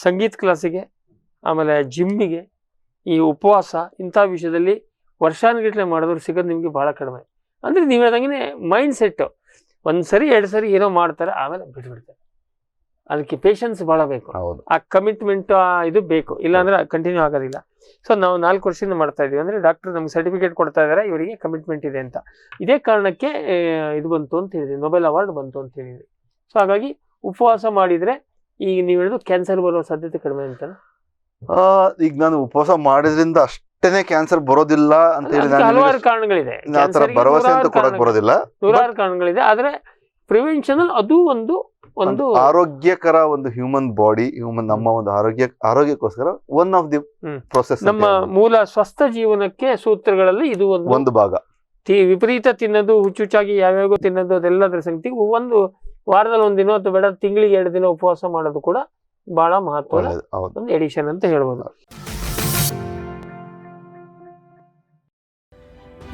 ಸಂಗೀತ ಕ್ಲಾಸಿಗೆ ಆಮೇಲೆ ಜಿಮ್ಮಿಗೆ ಈ ಉಪವಾಸ ಇಂಥ ವಿಷಯದಲ್ಲಿ ವರ್ಷಾನುಗಟ್ಟಲೆ ಮಾಡಿದ್ರು ಸಿಗೋದು ನಿಮ್ಗೆ ಬಹಳ ಕಡಿಮೆ. ಅಂದ್ರೆ ನೀವು ಹೇಳ್ದಂಗೆ ಮೈಂಡ್ ಸೆಟ್ 1 ಸರಿ 2 ಸರಿ ಏನೋ ಮಾಡ್ತಾರೆ, ಆಮೇಲೆ ಬಿಟ್ಬಿಡ್ತಾರೆ. ಅದಕ್ಕೆ ಪೇಷನ್ಸ್ ಬಹಳ ಬೇಕು, ಆ ಕಮಿಟ್ಮೆಂಟ್ ಇದು ಬೇಕು, ಇಲ್ಲಾಂದ್ರೆ ಕಂಟಿನ್ಯೂ ಆಗೋದಿಲ್ಲ. ಸೊ ನಾವು 4 ವರ್ಷದಿಂದ ಮಾಡ್ತಾ ಇದೀವಿ ಅಂದ್ರೆ ಡಾಕ್ಟರ್ ನಮ್ಗೆ ಸರ್ಟಿಫಿಕೇಟ್ ಕೊಡ್ತಾ ಇದಾರೆ ಇವರಿಗೆ ಕಮಿಟ್ಮೆಂಟ್ ಇದೆ ಅಂತ. ಇದೇ ಕಾರಣಕ್ಕೆ ಇದು ಬಂತು ಅಂತ ಹೇಳಿದ್ವಿ, ನೊಬೆಲ್ ಅವಾರ್ಡ್ ಬಂತು ಅಂತ ಹೇಳಿದ್ವಿ. ಸೊ ಹಾಗಾಗಿ ಉಪವಾಸ ಮಾಡಿದ್ರೆ ಈಗ ನೀವು ಹೇಳಿದ್ರು ಕ್ಯಾನ್ಸರ್ ಬರೋ ಸಾಧ್ಯತೆ ಕಡಿಮೆ ಅಂತ. ಈಗ ನಾನು ಉಪವಾಸ ಮಾಡಿದ್ರಿಂದ ಅಷ್ಟೇನೆ ಕ್ಯಾನ್ಸರ್ ಬರೋದಿಲ್ಲ ಅಂತ ಹೇಳಿ ಹಲವಾರು ಕಾರಣಗಳಿದೆ, ಭರವಸೆ ಅಂತ ಕೊಡಕ್ ಬರೋದಿಲ್ಲ, ನೂರಾರು ಕಾರಣಗಳಿದೆ. ಆದ್ರೆ ಪ್ರಿವೆನ್ಷನ್ ಅದು ಒಂದು ಆರೋಗ್ಯಕರ ಒಂದು ಹ್ಯೂಮನ್ ಬಾಡಿ, ನಮ್ಮ ಒಂದು ಆರೋಗ್ಯಕ್ಕೋಸ್ಕರ ಒನ್ ಆಫ್ ದಿ ಪ್ರೊಸೆಸ್. ನಮ್ಮ ಮೂಲ ಸ್ವಸ್ಥ ಜೀವನಕ್ಕೆ ಸೂತ್ರಗಳಲ್ಲಿ ಇದು ಒಂದು ಭಾಗ. ವಿಪರೀತ ತಿನ್ನೋದು, ಹುಚ್ಚುಚ್ಚಾಗಿ ಯಾವ್ಯಾವ ತಿನ್ನೋದು, ಅದೆಲ್ಲದರ ಸಂಗತಿ ವಾರದಲ್ಲಿ 1 ದಿನ ಅಥವಾ ಬೇಡ ತಿಂಗಳಿಗೆ 2 ದಿನ ಉಪವಾಸ ಮಾಡೋದು ಕೂಡ ಬಹಳ ಮಹತ್ವದ ಒಳ್ಳೆಯದು. ಹೌದು. ಒಂದು ಎಡಿಷನ್ ಅಂತ ಹೇಳ್ಬೋದು.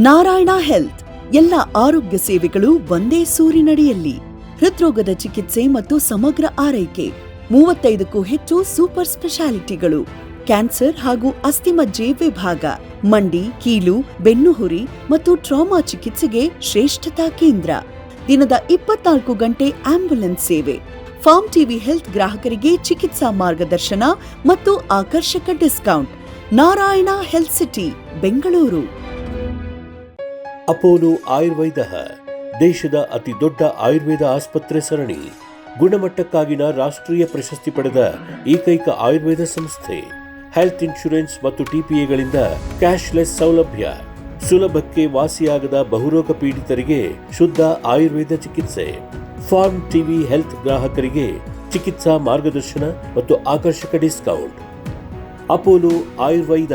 ನಾರಾಯಣ ಹೆಲ್ತ್ ಎಲ್ಲ ಆರೋಗ್ಯ ಸೇವೆಗಳು ಒಂದೇ ಸೂರಿನಡಿಯಲ್ಲಿ. ಹೃದ್ರೋಗದ ಚಿಕಿತ್ಸೆ ಮತ್ತು ಸಮಗ್ರ ಆರೈಕೆ, 35ಕ್ಕೂ ಹೆಚ್ಚು ಸೂಪರ್ ಸ್ಪೆಷಾಲಿಟಿಗಳು, ಕ್ಯಾನ್ಸರ್ ಹಾಗೂ ಅಸ್ಥಿಮಜ್ಜೆ ವಿಭಾಗ, ಮಂಡಿ, ಕೀಲು, ಬೆನ್ನುಹುರಿ ಮತ್ತು ಟ್ರಾಮಾ ಚಿಕಿತ್ಸೆಗೆ ಶ್ರೇಷ್ಠತಾ ಕೇಂದ್ರ, ದಿನದ 24 ಗಂಟೆ ಆಂಬ್ಯುಲೆನ್ಸ್ ಸೇವೆ, ಫಾರ್ಮ್ ಟಿವಿ ಹೆಲ್ತ್ ಗ್ರಾಹಕರಿಗೆ ಚಿಕಿತ್ಸಾ ಮಾರ್ಗದರ್ಶನ ಮತ್ತು ಆಕರ್ಷಕ discount. Narayana Health City, Bengaluru. Apollo Ayurveda ದೇಶದ ಅತಿ ದೊಡ್ಡ ಆಯುರ್ವೇದ ಆಸ್ಪತ್ರೆ ಸರಣಿ. ಗುಣಮಟ್ಟಕ್ಕಾಗಿನ ರಾಷ್ಟ್ರೀಯ ಪ್ರಶಸ್ತಿ ಪಡೆದ ಏಕೈಕ ಆಯುರ್ವೇದ ಸಂಸ್ಥೆ. ಹೆಲ್ತ್ ಇನ್ಶೂರೆನ್ಸ್ ಮತ್ತು ಟಿಪಿಎಗಳಿಂದ ಕ್ಯಾಶ್ಲೆಸ್ ಸೌಲಭ್ಯ. ಸುಲಭಕ್ಕೆ ವಾಸಿಯಾಗದ ಬಹುರೋಗ ಪೀಡಿತರಿಗೆ ಶುದ್ಧ ಆಯುರ್ವೇದ ಚಿಕಿತ್ಸೆ. ಫಾರ್ಮ್ ಟಿವಿ ಹೆಲ್ತ್ ಗ್ರಾಹಕರಿಗೆ ಚಿಕಿತ್ಸಾ ಮಾರ್ಗದರ್ಶನ ಮತ್ತು ಆಕರ್ಷಕ discount. Apollo Ayurveda.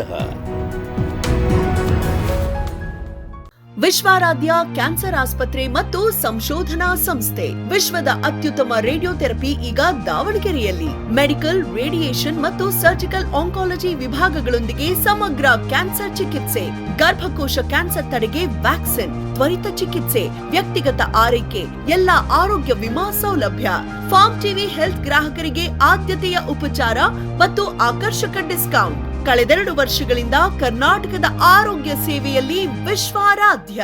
Vishwaradhya cancer ಆಸ್ಪತ್ರೆ ಮತ್ತು ಸಂಶೋಧನಾ ಸಂಸ್ಥೆ. ವಿಶ್ವದ ಅತ್ಯುತ್ತಮ ರೇಡಿಯೋಥೆರಪಿ ಈಗ ದಾವಣಗೆರೆಯಲ್ಲಿ. ಮೆಡಿಕಲ್, ರೇಡಿಯೇಷನ್ ಮತ್ತು ಸರ್ಜಿಕಲ್ ಆಂಕಾಲಜಿ ವಿಭಾಗಗಳೊಂದಿಗೆ ಸಮಗ್ರ ಕ್ಯಾನ್ಸರ್ ಚಿಕಿತ್ಸೆ, ಗರ್ಭಕೋಶ ಕ್ಯಾನ್ಸರ್ ತಡೆಗೆ ವ್ಯಾಕ್ಸಿನ್, ತ್ವರಿತ ಚಿಕಿತ್ಸೆ, ವ್ಯಕ್ತಿಗತ ಆರೈಕೆ, ಎಲ್ಲ ಆರೋಗ್ಯ ವಿಮಾ ಸೌಲಭ್ಯ. ಫಾರ್ಮ್ ಟಿವಿ ಹೆಲ್ತ್ ಗ್ರಾಹಕರಿಗೆ ಆದ್ಯತೆಯ ಉಪಚಾರ ಮತ್ತು ಆಕರ್ಷಕ ಡಿಸ್ಕೌಂಟ್. ಕಳೆದ 2 ವರ್ಷಗಳಿಂದ ಕರ್ನಾಟಕದ ಆರೋಗ್ಯ ಸೇವೆಯಲ್ಲಿ ವಿಶ್ವಾರಾಧ್ಯ.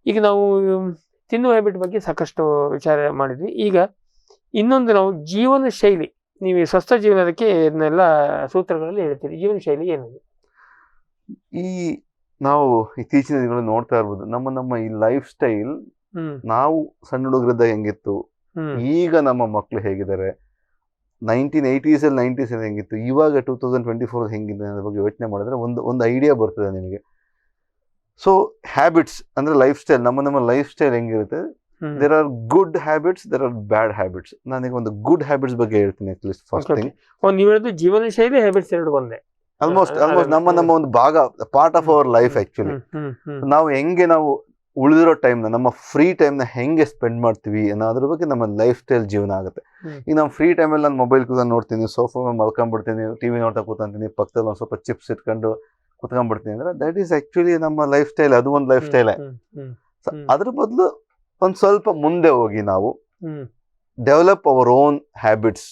ಈಗ ನಾವು ತಿನ್ನುವ ಹ್ಯಾಬಿಟ್ ಬಗ್ಗೆ ಸಾಕಷ್ಟು ವಿಚಾರ ಮಾಡಿದ್ವಿ. ಈಗ ಇನ್ನೊಂದು ನಾವು ಜೀವನ ಶೈಲಿ, ನೀವು ಸ್ವಸ್ಥ ಜೀವನಕ್ಕೆ ಇದನ್ನೆಲ್ಲ ಸೂತ್ರಗಳಲ್ಲಿ ಹೇಳ್ತೀರಿ. ಜೀವನ ಶೈಲಿ ಏನದು? ಈ ನಾವು ಇತ್ತೀಚಿನ ದಿನಗಳಲ್ಲಿ ನೋಡ್ತಾ ಇರ್ಬೋದು, ನಮ್ಮ ಈ ಲೈಫ್ ಸ್ಟೈಲ್ ನಾವು ಸಣ್ಣ ಹುಡುಗರಿದ್ದ ಹೆಂಗಿತ್ತು, ಈಗ ನಮ್ಮ ಮಕ್ಕಳು ಹೇಗಿದ್ದಾರೆ, 1980s 90s ಹೆಂಗಿತ್ತು, ಇವಾಗ 2024 ಹೆಂಗಿದೆ ಅನ್ನೋದ್ರ ಬಗ್ಗೆ ಯೋಚನೆ ಮಾಡಿದ್ರೆ ಒಂದು ಐಡಿಯಾ ಬರ್ತದೆ ನಿಮಗೆ. ಸೊ ಹ್ಯಾಬಿಟ್ಸ್ ಅಂದ್ರೆ ಲೈಫ್ ಸ್ಟೈಲ್, ನಮ್ಮ ಲೈಫ್ ಸ್ಟೈಲ್ ಹೆಂಗಿರುತ್ತೆ. There are good habits, there are bad habits. ನಾನೀಗ ಒಂದು ಗುಡ್ ಹ್ಯಾಬಿಟ್ಸ್ ಬಗ್ಗೆ ಹೇಳ್ತೀನಿ. ಅಟ್ಲೀಸ್ಟ್ ಫಸ್ಟ್ ಥಿಂಗ್, ನೀವು ಹೇಳಿದ್ದು ಜೀವನ ಶೈಲಿ, ಹ್ಯಾಬಿಟ್ಸ್ ಎರಡು ಒಂದೇ. ಆಲ್ಮೋಸ್ಟ್ ನಮ್ಮ ಒಂದು ಭಾಗ, part of our life actually. ನಾವು ಹೆಂಗೆ ನಾವು ಉಳಿದಿರೋ ಟೈಮ್ನ, ನಮ್ಮ ಫ್ರೀ ಟೈಮ್ನ ಹೆಂಗೆ ಸ್ಪೆಂಡ್ ಮಾಡ್ತೀವಿ ಅನ್ನೋದ್ರ ಬಗ್ಗೆ ನಮ್ಮ ಲೈಫ್ ಸ್ಟೈಲ್ ಜೀವನ ಆಗುತ್ತೆ. ಈಗ ನಮ್ಮ ಫ್ರೀ ಟೈಮಲ್ಲಿ ನಾನು ಮೊಬೈಲ್ ಕೂತ್ಕೊಂಡು ನೋಡ್ತೀನಿ, ಸೋಫಾ ಮೇಲೆ ಮಲ್ಕೊಂಡ್ಬಿಡ್ತೀನಿ, ಟಿವಿ ನೋಡ್ತಾ ಕೂತ್ಕೊಂತೀನಿ, ಪಕ್ಕದಲ್ಲಿ ಒಂದು ಸ್ವಲ್ಪ ಚಿಪ್ಸ್ ಇಟ್ಕೊಂಡು ಕುತ್ಕೊಂಡ್ಬಿಡ್ತೀನಿ ಅಂದ್ರೆ ದಟ್ ಈಸ್ ಆಕ್ಚುಲಿ ನಮ್ಮ ಲೈಫ್ ಸ್ಟೈಲ್. ಅದು ಒಂದು ಲೈಫ್ ಸ್ಟೈಲೇ. ಅದ್ರ ಬದಲು ಒಂದು ಸ್ವಲ್ಪ ಮುಂದೆ ಹೋಗಿ ನಾವು develop our own habits,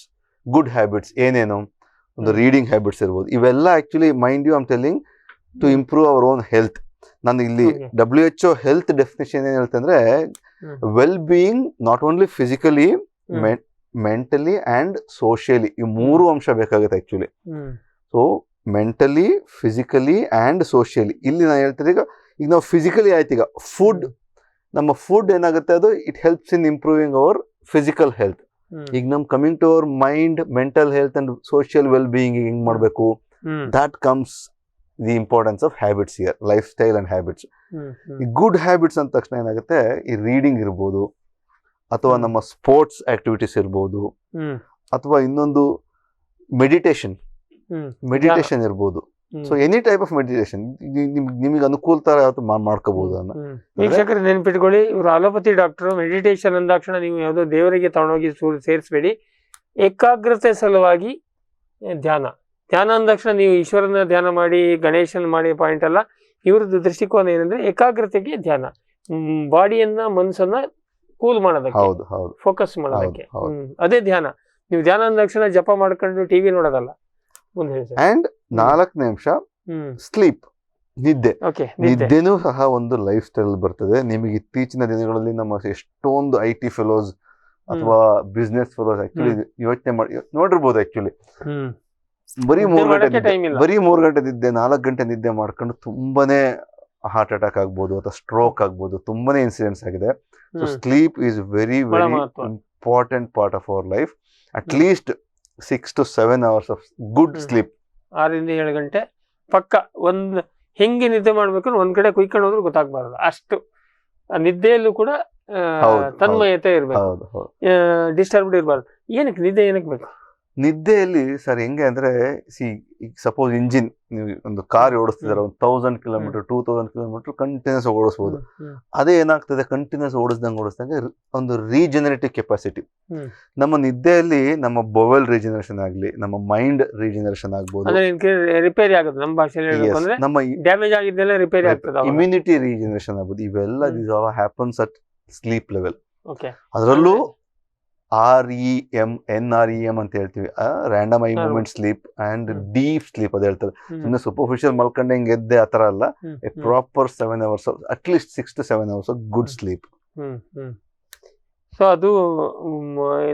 good habits. ಏನೇನು ಒಂದು ರೀಡಿಂಗ್ ಹ್ಯಾಬಿಟ್ಸ್ ಇರ್ಬೋದು. ಇವೆಲ್ಲ actually mind you I'm telling to improve our own health. ನಾನು ಇಲ್ಲಿ WHO ಹೆಲ್ತ್ ಡೆಫಿನೇಷನ್ ಏನ್ ಹೇಳ್ತೆ ಅಂದ್ರೆ, well being not only physically, mentally and socially. ಈ 3 ಅಂಶ ಬೇಕಾಗುತ್ತೆ actually. So mentally, physically and socially. ಇಲ್ಲಿ ನಾನು ಹೇಳ್ತಾರೆ, ಈಗ ನಾವು ಫಿಸಿಕಲಿ ಆಯ್ತು, ಈಗ ಫುಡ್, ನಮ್ಮ ಫುಡ್ ಏನಾಗುತ್ತೆ, ಅದು it helps in improving our physical health. ಈಗ ನಮ್ coming to our mind, mental health and social well being ಹೆಂಗ್ ಮಾಡ್ಬೇಕು, that comes the importance of habits here, life style and habits. ಈ ಗುಡ್ ಹ್ಯಾಬಿಟ್ಸ್ ಅಂದ ತಕ್ಷಣ ಏನಾಗುತ್ತೆ, ಈ ರೀಡಿಂಗ್ ಇರ್ಬೋದು, ಅಥವಾ ನಮ್ಮ ಸ್ಪೋರ್ಟ್ಸ್ ಆಕ್ಟಿವಿಟೀಸ್ ಇರ್ಬೋದು, ಅಥವಾ ಇನ್ನೊಂದು ಮೆಡಿಟೇಷನ್ ಇರ್ಬೋದು. So any type of meditation ನಿಮಗೆ ಅನುಕೂಲ ತರ ಮಾಡ್ಕೋಬಹುದು. ವೀಕ್ಷಕರು ನೆನ್ಪಿಟ್ಕೊಳ್ಳಿ, ಇವರು ಅಲೋಪತಿ ಡಾಕ್ಟರ್. ಮೆಡಿಟೇಷನ್ ಅಂದಾಕ್ಷಣ ನೀವು ಯಾವುದೋ ದೇವರಿಗೆ ತಗೊಂಡೋಗಿ ಸೇರಿಸಬೇಡಿ. ಏಕಾಗ್ರತೆ ಸಲುವಾಗಿ ಧ್ಯಾನ ಅಂದಾಕ್ಷಣ ನೀವು ಈಶ್ವರನ ಧ್ಯಾನ ಮಾಡಿ, ಗಣೇಶನ್ ಮಾಡಿ ಪಾಯಿಂಟ್ ಅಲ್ಲ. ಇವ್ರದ್ದು ದೃಷ್ಟಿಕೋನ ಏನಂದ್ರೆ ಏಕಾಗ್ರತೆಗೆ ಧ್ಯಾನ, ಬಾಡಿಯನ್ನ ಮನಸ್ಸನ್ನ ಕೂಲ್ ಮಾಡೋದಕ್ಕೆ, ಫೋಕಸ್ ಮಾಡೋದಕ್ಕೆ, ಅದೇ ಧ್ಯಾನ. ನೀವು ಧ್ಯಾನ ಅಂದಾಕ್ಷಣ ಜಪ ಮಾಡ್ಕೊಂಡು ಟಿವಿ ನೋಡೋದಲ್ಲ. ಅಂಡ್ 4ನೇ ಅಂಶ ಸ್ಲೀಪ್, ನಿದ್ದೆನೂ ಸಹ ಒಂದು ಲೈಫ್ ಸ್ಟೈಲ್ ಬರ್ತದೆ. ನಿಮಗೆ ಇತ್ತೀಚಿನ ದಿನಗಳಲ್ಲಿ ನಮ್ಮ ಎಷ್ಟೊಂದು IT ಫೆಲೋಸ್ ಅಥವಾ ಬಿಸ್ನೆಸ್ ಫೆಲೋಸ್ ಆಕ್ಚುಲಿ ಯೋಚನೆ ಮಾಡಿ ನೋಡಿರ್ಬೋದು. ಆಕ್ಚುಲಿ ಬರೀ 3 ಗಂಟೆ ನಿದ್ದೆ, 4 ಗಂಟೆ ನಿದ್ದೆ ಮಾಡ್ಕೊಂಡು ತುಂಬಾನೇ ಹಾರ್ಟ್ ಅಟ್ಯಾಕ್ ಆಗ್ಬೋದು ಅಥವಾ ಸ್ಟ್ರೋಕ್ ಆಗ್ಬೋದು. ತುಂಬಾನೇ ಇನ್ಸಿಡೆಂಟ್ಸ್ ಆಗಿದೆ. So sleep is very important part of our life. At least 6 to 7 hours of good sleep. 6 ಇಂದ 7 ಗಂಟೆ ಪಕ್ಕ. ಒಂದ್ ಹೆಂಗೆ ನಿದ್ದೆ ಮಾಡ್ಬೇಕು ಒಂದ್ ಕಡೆ ಕುಯ್ಕೊಂಡು ಹೋದ್ರು ಗೊತ್ತಾಗ್ಬಾರ್ದು. ಅಷ್ಟು ನಿದ್ದೆಯಲ್ಲೂ ಕೂಡ ತನ್ಮಯತೆ ಇರ್ಬೇಕು, ಡಿಸ್ಟರ್ಬ್ಡ್ ಇರ್ಬಾರ್ದು. ಏನಕ್ಕೆ ನಿದ್ದೆ ಏನಕ್ಕೆ ಬೇಕು? ನಿದ್ದೆಯಲ್ಲಿ ಸರ್ ಹೆಂಗೆ ಅಂದ್ರೆ ಸಪೋಸ್ ಇಂಜಿನ್ ನೀವು ಒಂದು ಕಾರ್ ಓಡಿಸ್ತಿದಾರೆ, ಒಂದು 1000 ಕಿಲೋಮೀಟರ್ 2000 ಕಿಲೋಮೀಟರ್ ಕಂಟಿನ್ಯೂಸ್ ಓಡಿಸ್ಬೋದು. ಅದೇ ಏನಾಗ್ತದೆ, ಕಂಟಿನ್ಯೂಸ್ ಓಡಿಸ್ದಂಗೆ ಒಂದು ರೀಜನರೇಟಿವ್ ಕೆಪಾಸಿಟಿ. ನಮ್ಮ ನಿದ್ದೆಯಲ್ಲಿ ನಮ್ಮ ಬೊವೆಲ್ ರೀಜನರೇಷನ್ ಆಗ್ಲಿ, ನಮ್ಮ ಮೈಂಡ್ ರೀಜನರೇಷನ್ ಆಗ್ಬೋದು, ರಿಪೇರಿ ಆಗುತ್ತೆ. ನಮ್ಮ ಭಾಷೆಯಲ್ಲಿ ನಮ್ಮ ಡ್ಯಾಮೇಜ್ ಆಗಿದ್ದೆಲ್ಲ ರಿಪೇರಿ ಆಗ್ತದೆ, ಇಮ್ಯುನಿಟಿ ರೀಜನರೇಷನ್ ಆಗ್ಬೋದು. ಇವೆಲ್ಲ this all happens at sleep level. Okay, ಅದರಲ್ಲೂ NREM ಅಂತ ಹೇಳ್ತೀವಿ, random I movement sleep and deep sleep ಅದ ಹೇಳ್ತಾರೆ. ಸುಮ್ಮನೆ ಸೂಪರ್ಫಿಷಿಯಲ್ ಮಲ್ಕೊಂಡಂಗೆ ಎದ್ದೆ ಆತರ ಅಲ್ಲ, A proper 7 hours, at least 6 to 7 hours of good sleep. So ಅದು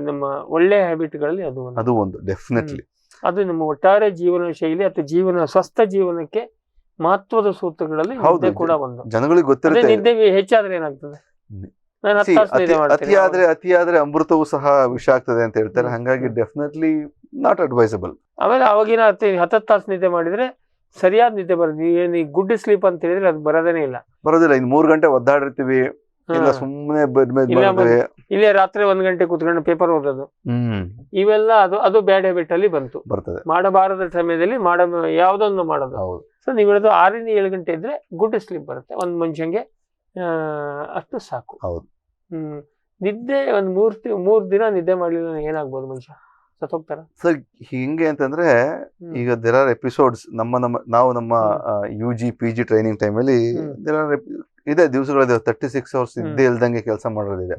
ನಮ್ಮ ಒಳ್ಳೆ ಹ್ಯಾಬಿಟ್ಗಳಲ್ಲಿ ಅದು ಒಂದು ಡೆಫಿನೆಟ್ಲಿ. ಅದು ನಮ್ಮ ಒಟ್ಟಾರೆ ಜೀವನ ಶೈಲಿ ಅಥವಾ ಸ್ವಸ್ಥ ಜೀವನಕ್ಕೆ ಮಹತ್ವದ ಸೂತ್ರಗಳಲ್ಲಿ ನಿದ್ದೆ ಕೂಡ ಒಂದು. ಜನಗಳಿಗೆ ಗೊತ್ತಿರುತ್ತೆ ನಿದ್ದೆ ಹೆಚ್ಚಾದ್ರೆ ಏನಾಗ್ತದೆ, ಅತಿಯಾದ್ರೆ ಅಮೃತವೂ ಸಹ ವಿಷ ಆಗ್ತದೆ ಅಂತ ಹೇಳ್ತಾರೆ. ಹಂಗಾಗಿ ಡೆಫಿನೆಟ್ಲಿ ನಾಟ್ ಅಡ್ವೈಸಬಲ್. ಆಮೇಲೆ ಅವಾಗಿನ 10 ತಾಸು ನಿದ್ದೆ ಮಾಡಿದ್ರೆ ಸರಿಯಾದ ನಿದ್ದೆ ಬರೋದು. ಗುಡ್ ಸ್ಲೀಪ್ ಅಂತ ಹೇಳಿದ್ರೆ ಅದು ಬರೋದೇನೆ ಇಲ್ಲ. ಇನ್ನು 3 ಗಂಟೆ ಒದ್ದಾಡಿರ್ತೀವಿ, ಇಲ್ಲ ಸುಮ್ಮನೆ ಬೆಡ್ ಮೇಲೆ ಇಲ್ಲೇ ರಾತ್ರಿ 1 ಗಂಟೆ ಕೂತ್ಕೊಂಡು ಪೇಪರ್ ಓದೋದು, ಇವೆಲ್ಲ ಅದು ಬ್ಯಾಡ್ ಹ್ಯಾಬಿಟ್ ಅಲ್ಲಿ ಬರ್ತದೆ. ಮಾಡಬಾರದ ಸಮಯದಲ್ಲಿ ಯಾವ್ದೊಂದು ಮಾಡೋದು. ಸೊ ನೀವು ಹೇಳೋದು 6 ರಿಂದ 7 ಗಂಟೆ ಇದ್ರೆ ಗುಡ್ ಸ್ಲೀಪ್ ಬರುತ್ತೆ ಒಂದ್ ಮನುಷ್ಯಂಗೆ, ಅಷ್ಟು ಸಾಕು. ನಿದ್ದೆ ಒಂದ್ 3 ದಿನ ನಿದ್ದೆ ಮಾಡ್ಲಿಲ್ಲ ಏನಾಗ್ಬೋದು, ಮನುಷ್ಯ ಸತ್ತೋಗ್ತಾರ? ಸರ್ ಹಿಂಗೆ ಅಂತಂದ್ರೆ ಈಗ ದೇರ್ ಆರ್ ಎಪಿಸೋಡ್ಸ್ ನಾವು ನಮ್ಮ UG PG ಟ್ರೈನಿಂಗ್ ಟೈಮಲ್ಲಿ ಇದೆ ದಿವಸಗಳಿದೆ, 36 hours ನಿದ್ದೆ ಇಲ್ದಂಗೆ ಕೆಲಸ ಮಾಡೋದಿದೆ.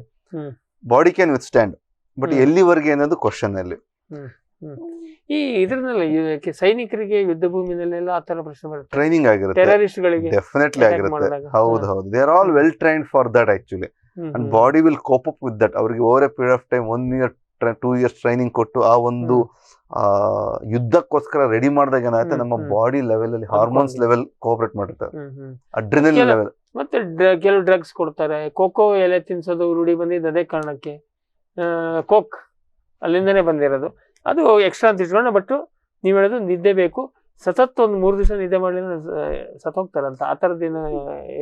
Body can with stand, but ಎಲ್ಲಿವರೆಗೆ ಅನ್ನೋದು ಕ್ವಶನ್ ಅಲ್ಲಿ. ಈ ಇದ್ರನ್ನೆಲ್ಲ ಸೈನಿಕರಿಗೆ ಯುದ್ಧ ಭೂಮಿನಲ್ಲೆಲ್ಲ ಆತರ ಪ್ರಶ್ನೆ ಬರುತ್ತೆ, ಟ್ರೈನಿಂಗ್ ಆಗಿರುತ್ತೆ, ಟೆರರಿಸ್ಟ್ ಗಳಿಗೆ ಡೆಫಿನೆಟ್ಲಿ ಆಗಿರುತ್ತೆ. ಹೌದು, they are all well trained for that actually, and body will cope up with that. ಅವ್ರಿಗೆ over a period of time 1 year 2 years training ಕೊಟ್ಟು ಆ ಒಂದು ಯುದ್ಧಕ್ಕೋಸ್ಕರ ರೆಡಿ ಮಾಡಿದಾಗ ಏನಾಗುತ್ತೆ, ನಮ್ಮ ಬಾಡಿ ಲೆವೆಲ್ ಅಲ್ಲಿ ಹಾರ್ಮೋನ್ಸ್ ಲೆವೆಲ್ ಕೋಆಪರೇಟ್ ಮಾಡಿರ್ತಾರೆ, ಅಡ್ರಿನಲಿನ್ ಲೆವೆಲ್. ಮತ್ತೆ ಕೆಲವು ಡ್ರಗ್ಸ್ ಕೊಡ್ತಾರೆ, ಕೋಕೋ ಎಲೆ ತಿನ್ಸೋದು ರೂಢಿ ಬಂದಿದ್ದು ಅದೇ ಕಾರಣಕ್ಕೆ. ಕೋಕ್ ಅಲ್ಲಿಂದನೇ ಬಂದಿರೋದು, ಅದು ಎಕ್ಸ್ಟ್ರಾ ಅಂತ ಇಟ್ಕೊಂಡು. ಬಟ್ ನೀವ್ ಹೇಳೋದು ನಿದ್ದೆ ಬೇಕು, ಸತತ್ ಒಂದು 3 ದಿವಸ ನಿದ್ದೆ ಮಾಡಲಿಲ್ಲ ಸತ್ತೋಗ್ತಾರಂತ, ಆ ತರದೇನು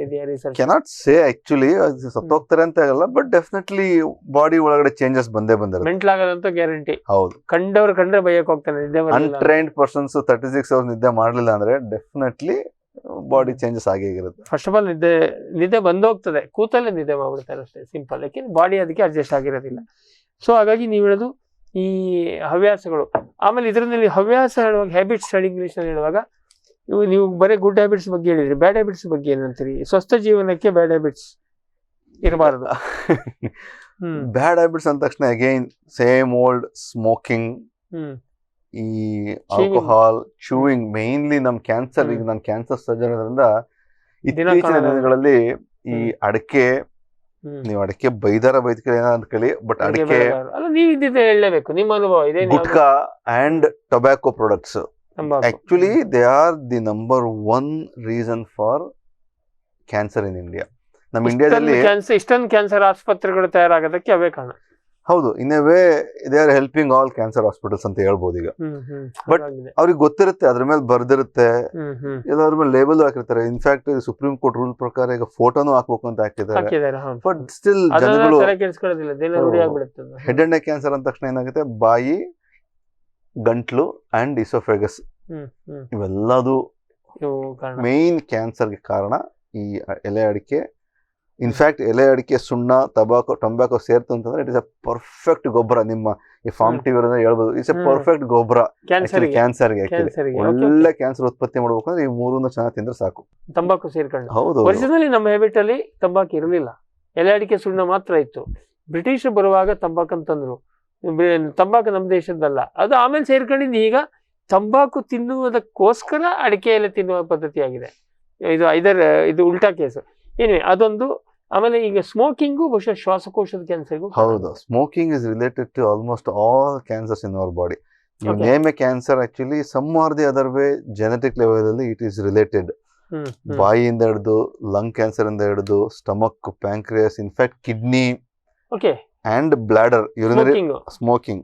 ಇದೆಯಾ ರಿಸರ್ಚ್? ಕೆನಾಟ್ ಸೇ ಆಕ್ಚುಲಿ ಸತ್ತೋಗ್ತಾರೆ ಅಂತ ಆಗಲ್ಲ, ಬಟ್ ಡೆಫಿನೆಟ್ಲಿ ಬಾಡಿ ಒಳಗಡೆ ಚೇಂಜಸ್ ಬಂದೇ ಬಂದಿರುತ್ತೆ. ಮೆಂಟಲ್ ಆಗೋದಂತ ಗ್ಯಾರಂಟಿ. ಹೌದು, ಕಂಡ್ರೆ ಬೈಯಕ್ ಹೋಗ್ತಾನೆ ನಿದ್ದೆ. ಅನ್ಟ್ರೈನ್ಡ್ ಪರ್ಸನ್ಸ್ 36 hours ನಿದ್ದೆ ಮಾಡ್ಲಿಲ್ಲ ಅಂದ್ರೆ ಡೆಫಿನೆಟ್ಲಿ ಬಾಡಿ ಚೇಂಜಸ್ ಆಗಿರುತ್ತೆ. ಫಸ್ಟ್ ಆಫ್ ಆಲ್ ನಿದ್ದೆ ಬಂದೋಗ್ತದೆ, ಕೂತಲ್ಲೇ ನಿದ್ದೆ ಮಾಡ್ಬಿಡ್ತಾರೆ ಅಷ್ಟೇ, ಸಿಂಪಲ್. ಯಾಕೆಂದ್ರೆ ಬಾಡಿ ಅದಕ್ಕೆ ಅಡ್ಜಸ್ಟ್ ಆಗಿರೋದಿಲ್ಲ. ಸೊ ಹಾಗಾಗಿ ನೀವು ಹೇಳೋದು ಈ ಹವ್ಯಾಸಗಳು. ಆಮೇಲೆ ಇದರಲ್ಲಿ ಹವ್ಯಾಸ ಹೇಳುವಾಗ, ಹ್ಯಾಬಿಟ್ಸ್ ಸ್ಟಡಿ ಇಂಗ್ಲಿಷ್ ನಲ್ಲಿ ಹೇಳುವಾಗ ನೀವು ಬರೀ ಗುಡ್ ಹ್ಯಾಬಿಟ್ಸ್ ಬಗ್ಗೆ ಹೇಳಿದ್ರಿ, ಬ್ಯಾಡ್ ಹ್ಯಾಬಿಟ್ಸ್ ಬಗ್ಗೆ ಏನಂತೀರಿ? ಸ್ವಸ್ಥ ಜೀವನಕ್ಕೆ ಬ್ಯಾಡ್ ಹ್ಯಾಬಿಟ್ಸ್ ಇರಬಾರದು. ಬ್ಯಾಡ್ ಹ್ಯಾಬಿಟ್ಸ್ ಅಂದ ತಕ್ಷಣ ಅಗೈನ್ ಸೇಮ್ ಓಲ್ಡ್ ಸ್ಮೋಕಿಂಗ್, ಈ ಆಲ್ಕೋಹಾಲ್, ಚೂಯಿಂಗ್. ಮೇನ್ಲಿ ನಮ್ ಕ್ಯಾನ್ಸರ್, ಈಗ ನಾನು ಕ್ಯಾನ್ಸರ್ ಸರ್ಜನ್ ಅದರಿಂದ ಇತ್ತೀಚಿನ ದಿನಗಳಲ್ಲಿ ಈ ಅಡಕೆ, ನೀವು ಅಡಕೆ ಬೈದ್ಕೇಳಿ ಅಂದ್ಕೊಳ್ಳಿ, ಬಟ್ ಅಡಕೆ ಹೇಳಲೇಬೇಕು, ನಿಮ್ಮ ಅನುಭವ ಇದೆ. Gutka and tobacco products actually they are the number 1 reason for cancer in India. ನಮ್ಮ ಇಂಡಿಯಾದಲ್ಲಿ ಇಷ್ಟೊಂದು ಕ್ಯಾನ್ಸರ್ ಆಸ್ಪತ್ರೆಗಳು ತಯಾರಾಗೋದಕ್ಕೆ ಅವೇ ಕಾರಣ. ಹೌದು, in a way they are helping all cancer hospitals ಅಂತ ಹೇಳ್ಬೋದು ಈಗ. ಬಟ್ ಅವ್ರಿಗೆ ಗೊತ್ತಿರುತ್ತೆ, ಅದ್ರ ಮೇಲೆ ಬರ್ದಿರುತ್ತೆ, ಎಲ್ಲರ ಮೇಲೆ ಲೇಬಲ್ ಹಾಕಿರ್ತಾರೆ. ಇನ್ಫ್ಯಾಕ್ಟ್ ಸುಪ್ರೀಂ ಕೋರ್ಟ್ ರೂಲ್ ಪ್ರಕಾರ ಈಗ ಫೋಟೋನು ಹಾಕ್ಬೇಕು ಅಂತ ಹಾಕಿದ್ದಾರೆ. ಬಟ್ ಸ್ಟಿಲ್ ಜನಗಳು ಹೆಡ್ ಅಂಡ್ ನೆಕ್ ಕ್ಯಾನ್ಸರ್ ಅಂದ ತಕ್ಷಣ ಏನಾಗುತ್ತೆ, ಬಾಯಿ, ಗಂಟ್ಲು ಅಂಡ್ ಇಸೋಫೆಗಸ್ ಇವೆಲ್ಲದು ಮೇನ್ ಕ್ಯಾನ್ಸರ್ಗೆ ಕಾರಣ ಈ ಎಲೆ ಅಡಿಕೆ. ಇನ್ಫ್ಯಾಕ್ಟ್ ಎಲೆ ಅಡಿಕೆ, ಸುಣ್ಣ, ಟೊಂಬ್ಯಾಕೋ ಸೇರ್ತು ಅಂತಂದ್ರೆ ಇಟ್ ಇಸ್ ಅ ಪರ್ಫೆಕ್ಟ್ ಗೊಬ್ಬರ. ನಿಮ್ಮ ಈ ಫಾರ್ಮ್ ಟಿವಿ ಹೇಳ್ಬೋದು, ಇಟ್ಸ್ ಎ ಪರ್ಫೆಕ್ಟ್ ಗೊಬ್ಬರ ಕ್ಯಾನ್ಸರ್ಗೆ. ಒಳ್ಳೆ ಕ್ಯಾನ್ಸರ್ ಉತ್ಪತ್ತಿ ಮಾಡ್ಬೇಕು ಅಂದ್ರೆ ಈ 3 ಚೆನ್ನಾಗಿ ತಿಂದ್ರೆ ಸಾಕು. ತಂಬಾಕು ಸೇರ್ಕೊಂಡು. ಹೌದು, ಒರಿಜಿನಲಿ ನಮ್ಮ ಹ್ಯಾಬಿಟ್ ಅಲ್ಲಿ ತಂಬಾಕು ಇರಲಿಲ್ಲ, ಎಲೆ ಅಡಿಕೆ ಸುಣ್ಣ ಮಾತ್ರ ಇತ್ತು. ಬ್ರಿಟಿಷರು ಬರುವಾಗ ತಂಬಾಕು ಅಂತಂದ್ರು. ತಂಬಾಕು ನಮ್ಮ ದೇಶದ್ದಲ್ಲ, ಅದು ಆಮೇಲೆ ಸೇರ್ಕೊಂಡಿದ್ದು. ಈಗ ತಂಬಾಕು ತಿನ್ನುವುದಕ್ಕೋಸ್ಕರ ಅಡಿಕೆ ಎಲೆ ತಿನ್ನುವ ಪದ್ಧತಿ ಆಗಿದೆ. ಇದು ಉಲ್ಟಾ ಕೇಸು. ಏನಿವೆ ಅದೊಂದು. ಆಮೇಲೆ ಈಗ ಸ್ಮೋಕಿಂಗು ಬಹುಶಃ ಶ್ವಾಸಕೋಶದ ಕ್ಯಾನ್ಸರ್ಗೂ. ಹೌದು, smoking is related to almost all cancers in our body. You name a cancer, actually some are the other way genetic level ಅಲ್ಲಿ ಇಟ್ ಈಸ್ ರಿಲೇಟೆಡ್. ಬಾಯಿಯಿಂದ ಹಿಡಿದು ಲಂಗ್ ಕ್ಯಾನ್ಸರ್ ಇಂದ ಹಿಡಿದು stomach, pancreas, in fact kidney and bladder, urinary smoking.